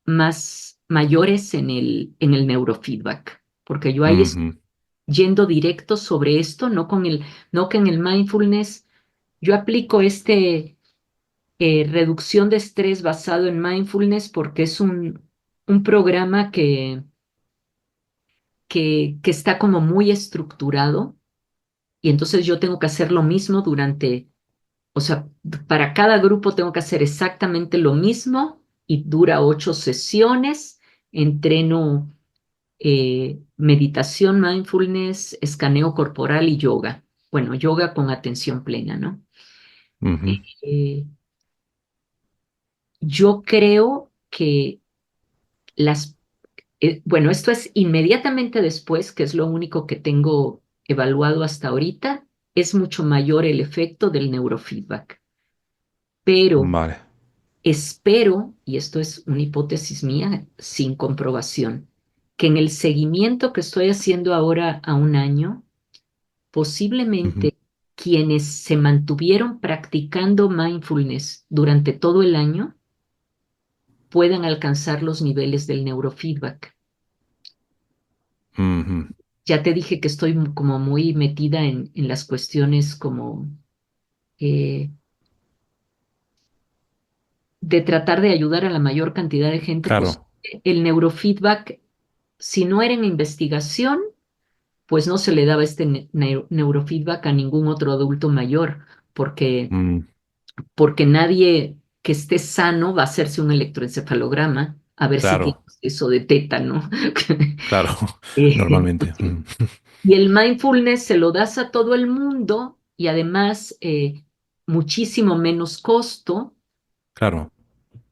más mayores en el neurofeedback, porque yo ahí estoy Ujú. yendo directo sobre esto, no que en el mindfulness yo aplico reducción de estrés basado en mindfulness porque es un programa que está como muy estructurado y entonces yo tengo que hacer lo mismo o sea, para cada grupo tengo que hacer exactamente lo mismo y dura 8 sesiones. Entreno meditación, mindfulness, escaneo corporal y yoga. Bueno, yoga con atención plena, ¿no? Ujú. Eh, yo creo que bueno, esto es inmediatamente después, que es lo único que tengo evaluado hasta ahorita, es mucho mayor el efecto del neurofeedback. Pero Vale. espero, y esto es una hipótesis mía sin comprobación, que en el seguimiento que estoy haciendo ahora a un año, Ujú. posiblemente quienes se mantuvieron practicando mindfulness durante todo el año puedan alcanzar los niveles del neurofeedback. Ujú. Ya te dije que estoy como muy metida en las cuestiones como eh, de tratar de ayudar a la mayor cantidad de gente posible. Claro. El neurofeedback, si no era en investigación, pues no se le daba este neurofeedback a ningún otro adulto mayor, Mm, porque nadie que esté sano va a hacerse un electroencefalograma a ver si tiene claro. eso de tétano. Claro. No Normalmente. sé. Y el mindfulness se lo das a todo el mundo y además muchísimo menos costo. Claro.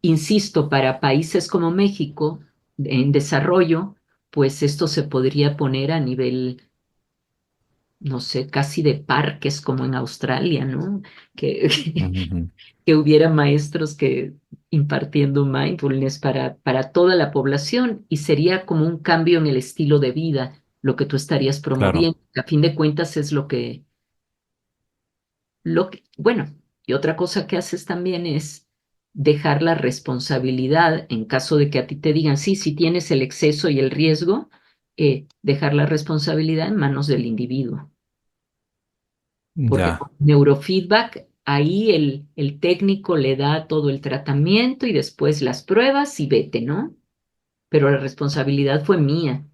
Insisto, para países como México en desarrollo, pues esto se podría poner a nivel, no sé, casi de parques como en Australia, ¿no? Que, Ujú. que hubiera maestros que impartiendo mindfulness para toda la población y sería como un cambio en el estilo de vida, lo que tú estarías Claro. promoviendo. A fin de cuentas es bueno, y otra cosa que haces también es dejar la responsabilidad, en caso de que a ti te digan, sí, si tienes el exceso y el riesgo, dejar la responsabilidad en manos del individuo. Porque con Ya. neurofeedback, ahí el técnico le da todo el tratamiento y después las pruebas y vete, ¿no? Pero la responsabilidad fue mía.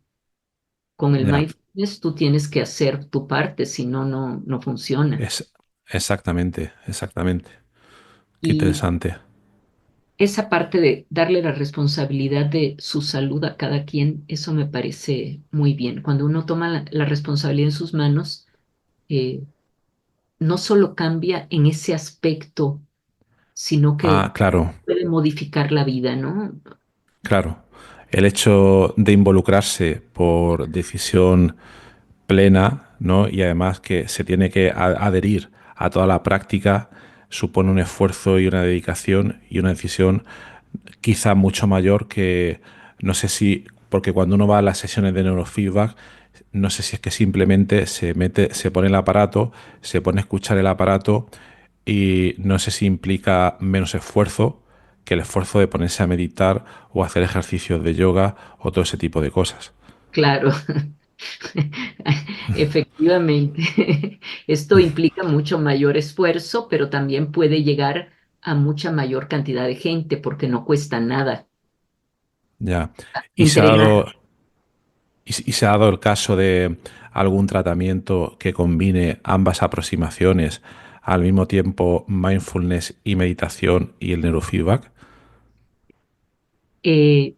Con el Ya. mindfulness tú tienes que hacer tu parte, si no, no funciona. Es exactamente. Exactamente. Qué Y interesante. esa parte de darle la responsabilidad de su salud a cada quien, eso me parece muy bien. Cuando uno toma la responsabilidad en sus manos, eh, no solo cambia en ese aspecto, sino que Ah, claro. puede modificar la vida, ¿no? Claro. El hecho de involucrarse por decisión plena, ¿no? Y además que se tiene que adherir a toda la práctica, supone un esfuerzo y una dedicación y una decisión quizá mucho mayor que, no sé si, porque cuando uno va a las sesiones de neurofeedback, no sé si es que simplemente se mete, se pone el aparato, se pone a escuchar el aparato y no sé si implica menos esfuerzo que el esfuerzo de ponerse a meditar o hacer ejercicios de yoga o todo ese tipo de cosas. Claro, efectivamente. Esto implica mucho mayor esfuerzo, pero también puede llegar a mucha mayor cantidad de gente porque no cuesta nada Ya. Y se ha entregar. dado, y se ha dado el caso de algún tratamiento que combine ambas aproximaciones al mismo tiempo, mindfulness y meditación y el neurofeedback. Eh,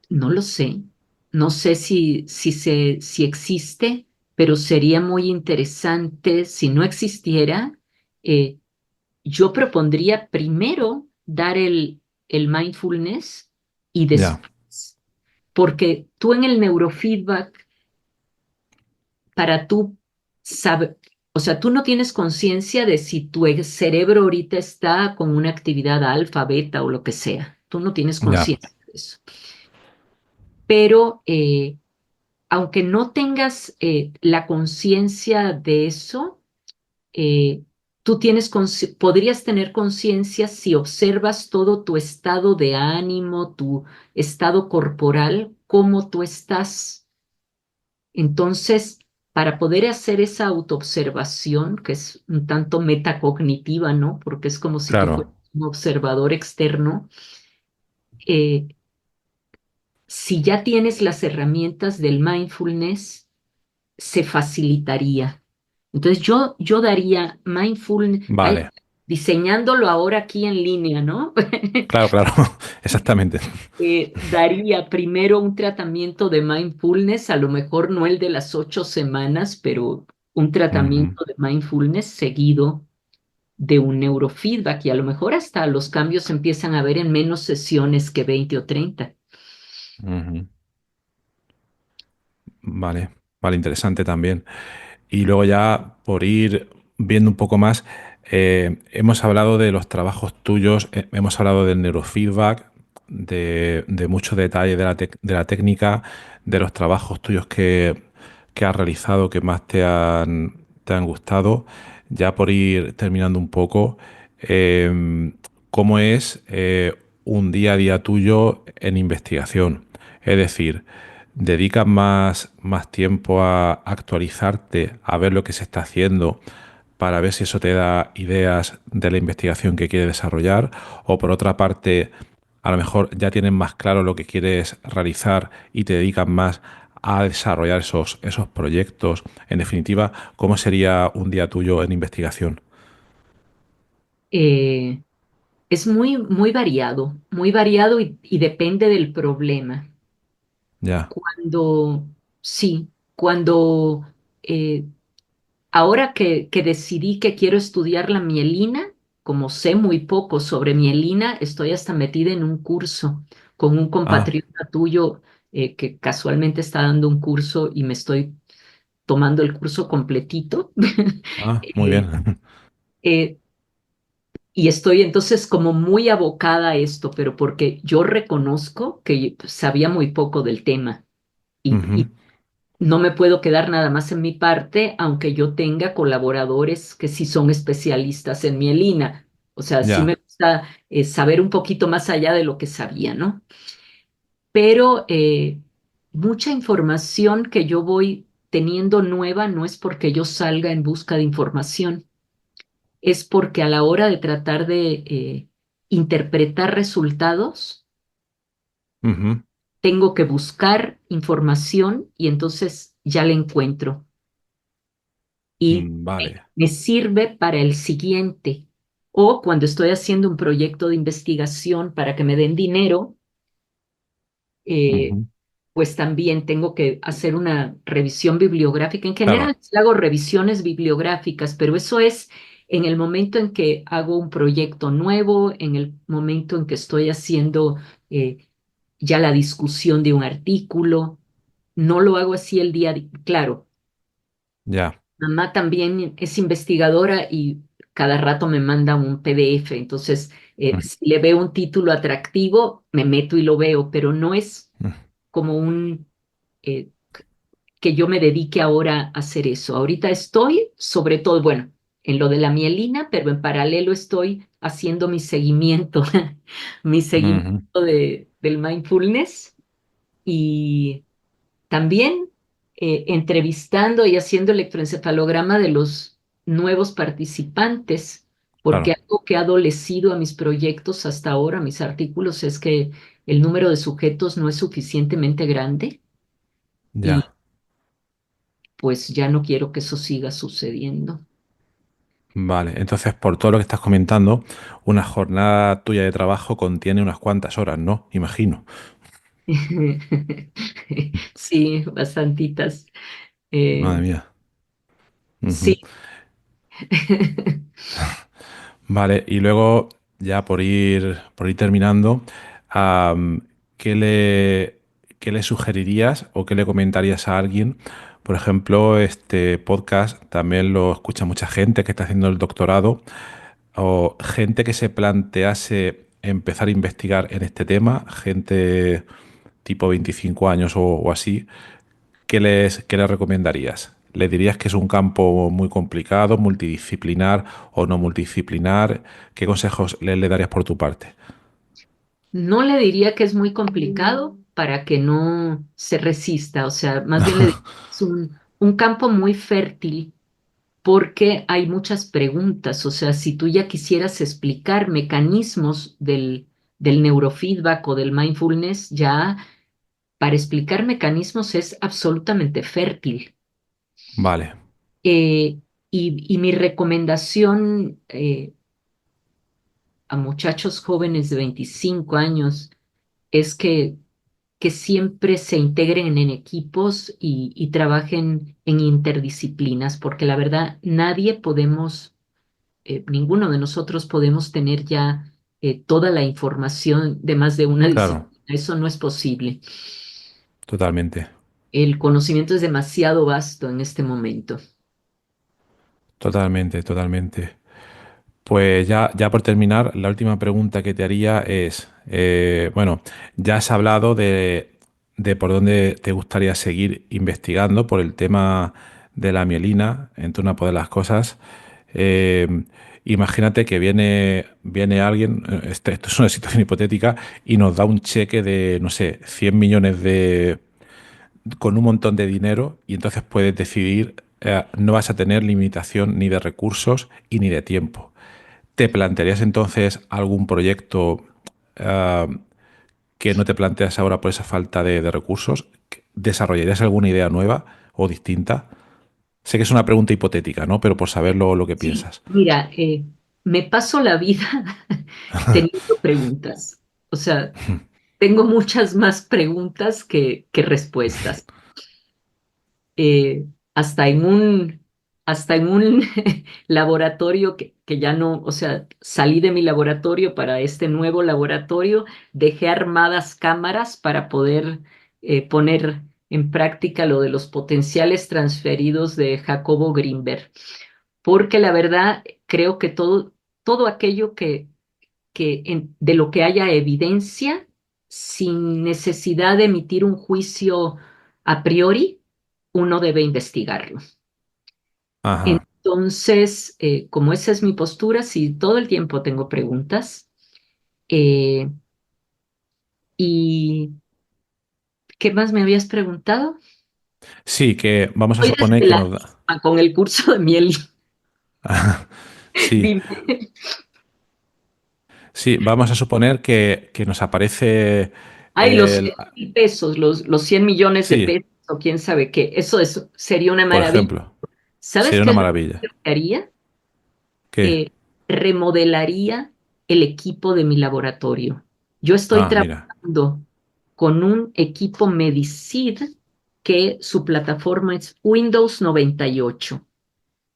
No lo sé. No sé si existe, pero sería muy interesante si no existiera. eh, yo propondría primero dar el mindfulness y Ya, después, porque tú en el neurofeedback, para tú saber, o sea, tú no tienes conciencia de si tu cerebro ahorita está con una actividad alfa, beta o lo que sea. Tú no tienes ya, conciencia de eso. Pero aunque no tengas la conciencia de eso, eh, podrías tener conciencia si observas todo tu estado de ánimo, tu estado corporal, cómo tú estás. Entonces, para poder hacer esa autoobservación, que es un tanto metacognitiva, ¿no? Porque es como si tú fueras Claro, un observador externo, eh, si ya tienes las herramientas del mindfulness, se facilitaría. Entonces yo daría mindfulness, vaya, vale. diseñándolo ahora aquí en línea, ¿no? Claro, claro, exactamente. Daría primero un tratamiento de mindfulness, a lo mejor no el de las 8 semanas, pero un Ujú, tratamiento de mindfulness seguido de un neurofeedback y a lo mejor hasta los cambios empiezan a ver en menos sesiones que 20 o 30. ujú. Vale, vale, interesante también. Y luego ya por ir viendo un poco más, hemos hablado de los trabajos tuyos, hemos hablado del neurofeedback, de mucho detalle de de la técnica, de los trabajos tuyos que has realizado, que más te han gustado. Ya por ir terminando un poco, ¿cómo es un día a día tuyo en investigación? Es decir, ¿dedicas más tiempo a actualizarte, a ver lo que se está haciendo, para ver si eso te da ideas de la investigación que quieres desarrollar? O por otra parte, a lo mejor ya tienes más claro lo que quieres realizar y te dedicas más a desarrollar esos proyectos. En definitiva, ¿cómo sería un día tuyo en investigación? Eh, es muy variado y depende del problema. Ya. Cuando, sí, cuando eh, ahora que decidí que quiero estudiar la mielina, como sé muy poco sobre mielina, estoy hasta metida en un curso con un Ah, compatriota tuyo que casualmente está dando un curso y me estoy tomando el curso completito. muy Eh, bien. eh, y estoy entonces como muy abocada a esto, pero porque yo reconozco que sabía muy poco del tema Ujú, y no me puedo quedar nada más en mi parte, aunque yo tenga colaboradores que sí son especialistas en mielina. O sea, sí ya. me gusta saber un poquito más allá de lo que sabía, ¿no? Pero mucha información que yo voy teniendo nueva no es porque yo salga en busca de información, es porque a la hora de tratar de interpretar resultados, Ujú, tengo que buscar información y entonces ya la encuentro. Y vale. me sirve para el siguiente. O cuando estoy haciendo un proyecto de investigación para que me den dinero, eh, Ujú, pues también tengo que hacer una revisión bibliográfica. En claro, general, sí hago revisiones bibliográficas, pero eso es en el momento en que hago un proyecto nuevo, en el momento en que estoy haciendo ya la discusión de un artículo. No lo hago así el día, claro. ya. Mamá también es investigadora y cada rato me manda un PDF. Entonces, Mm, si le veo un título atractivo, me meto y lo veo, pero no es mm, como eh, que yo me dedique ahora a hacer eso. Ahorita estoy, sobre todo, bueno, en lo de la mielina, pero en paralelo estoy haciendo mi seguimiento, mi seguimiento ujú, del mindfulness y también entrevistando y haciendo electroencefalograma de los nuevos participantes, porque claro, algo que ha adolecido a mis proyectos hasta ahora, mis artículos, es que el número de sujetos no es suficientemente grande y ya. pues ya no quiero que eso siga sucediendo. Vale, entonces por todo lo que estás comentando, una jornada tuya de trabajo contiene unas cuantas horas, ¿no? Imagino. Sí, bastantitas. Madre Eh, mía. sí. Ujú. Vale, y luego ya por ir terminando, am, ¿qué qué le sugerirías o qué le comentarías a alguien? Por ejemplo, este podcast también lo escucha mucha gente que está haciendo el doctorado o gente que se plantease empezar a investigar en este tema, gente tipo 25 años o así. ¿Qué qué les recomendarías? ¿Le dirías que es un campo muy complicado, multidisciplinar o no multidisciplinar? ¿Qué consejos le darías por tu parte? No le diría que es muy complicado para que no se resista, o sea, más bien le diría que es un campo muy fértil porque hay muchas preguntas, o sea, si tú ya quisieras explicar mecanismos del neurofeedback o del mindfulness, ya para explicar mecanismos es absolutamente fértil. Vale, Eh, y mi recomendación a muchachos jóvenes de 25 años es que siempre se integren en equipos y trabajen en interdisciplinas, porque la verdad nadie podemos, ninguno de nosotros podemos tener ya toda la información de más de una claro, disciplina. Eso no es posible. totalmente, El conocimiento es demasiado vasto en este momento. totalmente, totalmente. Pues ya por terminar, la última pregunta que te haría es, bueno, ya has hablado de por dónde te gustaría seguir investigando por el tema de la mielina, entre una de las cosas. Eh, Imagínate que viene alguien, esto es una situación hipotética, y nos da un cheque de, no sé, 100 millones con un montón de dinero y entonces puedes decidir, no vas a tener limitación ni de recursos y ni de tiempo. ¿Te plantearías entonces algún proyecto que no te planteas ahora por esa falta de recursos? ¿Desarrollarías alguna idea nueva o distinta? Sé que es una pregunta hipotética, ¿no? Pero por saber lo que Sí, piensas. mira, me paso la vida teniendo preguntas. O sea, tengo muchas más preguntas que respuestas. Hasta hasta en un laboratorio que ya no, o sea, salí de mi laboratorio para este nuevo laboratorio, dejé armadas cámaras para poder poner en práctica lo de los potenciales transferidos de Jacobo Grinberg, porque la verdad creo que todo aquello de lo que haya evidencia, sin necesidad de emitir un juicio a priori, uno debe investigarlo. Ajá. Entonces, como esa es mi postura, sí, todo el tiempo tengo preguntas. eh, ¿Y qué más me habías preguntado? Sí, que vamos a Estoy suponer que nos da. desveladísima con el curso de miel. Sí, Dime. sí, vamos a suponer que nos aparece Ay, los el... 100.000 pesos, los 100 millones de Sí, pesos o quién sabe qué. Eso sería una por maravilla. ejemplo, ¿Sabes sería qué una es lo maravilla. que haría? ¿Qué? Remodelaría el equipo de mi laboratorio. Yo estoy Ah, mira. trabajando con un equipo Medisid que su plataforma es Windows 98.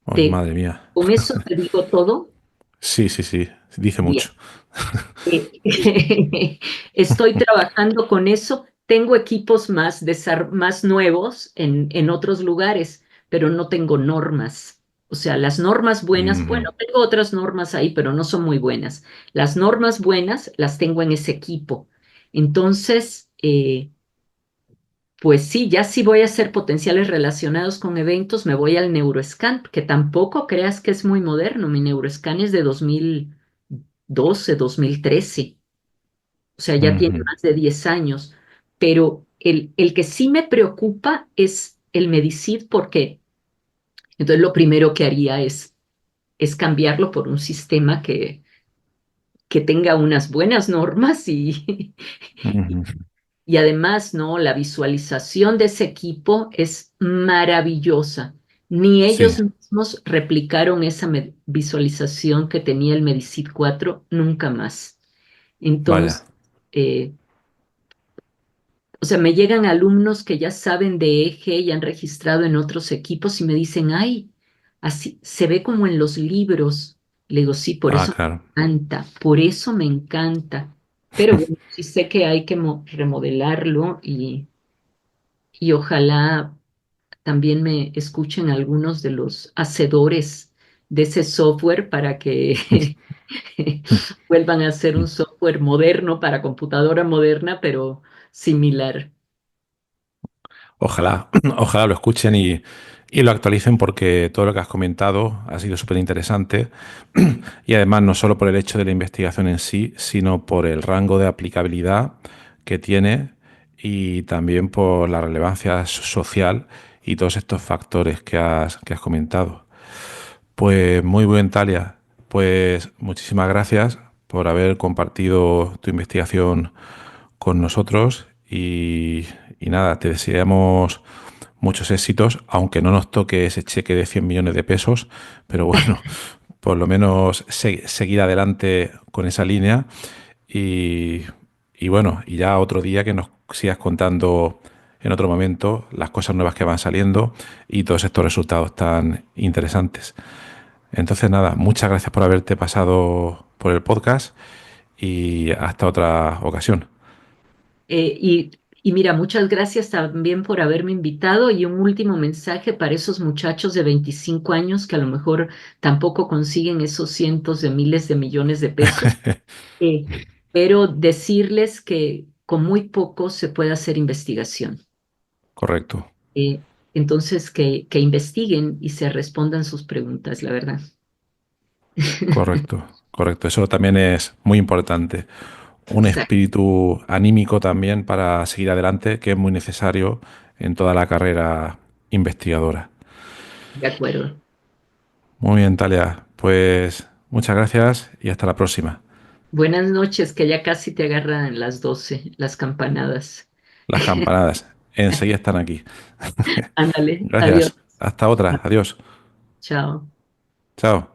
Oh, Te, madre mía. con eso te digo todo. Sí, sí, sí, dice Bien. mucho. Estoy trabajando con eso. Tengo equipos más nuevos en otros lugares, pero no tengo normas. O sea, las normas buenas, Ujú. bueno, tengo otras normas ahí, pero no son muy buenas. Las normas buenas las tengo en ese equipo. Entonces, pues sí, ya si voy a hacer potenciales relacionados con eventos, me voy al Neuroscan, que tampoco creas que es muy moderno. Mi Neuroscan es de 2012, 2013. O sea, ya tiene Ujú. más de 10 años, pero el que sí me preocupa es el Medicid, porque entonces lo primero que haría es cambiarlo por un sistema que tenga unas buenas normas Ujú. y además, ¿no? La visualización de ese equipo es maravillosa. Ni Sí, ellos mismos replicaron esa visualización que tenía el Medicid 4 nunca más. vaya. Entonces, eh, o sea, me llegan alumnos que ya saben de eje y han registrado en otros equipos y me dicen, ay, así se ve como en los libros. Le digo, sí, por Ah, eso claro. me encanta, por eso me encanta. Pero bueno, sí sé que hay que remodelarlo y ojalá también me escuchen algunos de los hacedores de ese software para que vuelvan a hacer un software moderno para computadora moderna, pero similar. Ojalá, ojalá lo escuchen y lo actualicen porque todo lo que has comentado ha sido súper interesante y además no solo por el hecho de la investigación en sí, sino por el rango de aplicabilidad que tiene y también por la relevancia social y todos estos factores que has comentado. Pues muy bien, Talia. Pues muchísimas gracias por haber compartido tu investigación con nosotros y nada, te deseamos muchos éxitos, aunque no nos toque ese cheque de 100 millones de pesos, pero bueno, por lo menos seguir adelante con esa línea y, y bueno, y ya otro día que nos sigas contando en otro momento las cosas nuevas que van saliendo y todos estos resultados tan interesantes. Entonces nada, muchas gracias por haberte pasado por el podcast y hasta otra ocasión. Y mira, muchas gracias también por haberme invitado y un último mensaje para esos muchachos de 25 años que a lo mejor tampoco consiguen esos cientos de miles de millones de pesos, eh, pero decirles que con muy poco se puede hacer investigación. Correcto, Eh, entonces, que investiguen y se respondan sus preguntas, la verdad. correcto, correcto. Eso también es muy importante. Un Exacto, espíritu anímico también para seguir adelante, que es muy necesario en toda la carrera investigadora. de acuerdo. Muy bien, Talia. Pues muchas gracias y hasta la próxima. Buenas noches, que ya casi te agarran las 12 las campanadas. Las campanadas enseguida están aquí. Ándale, adiós. Gracias. Hasta otra. Adiós. Chao. Chao.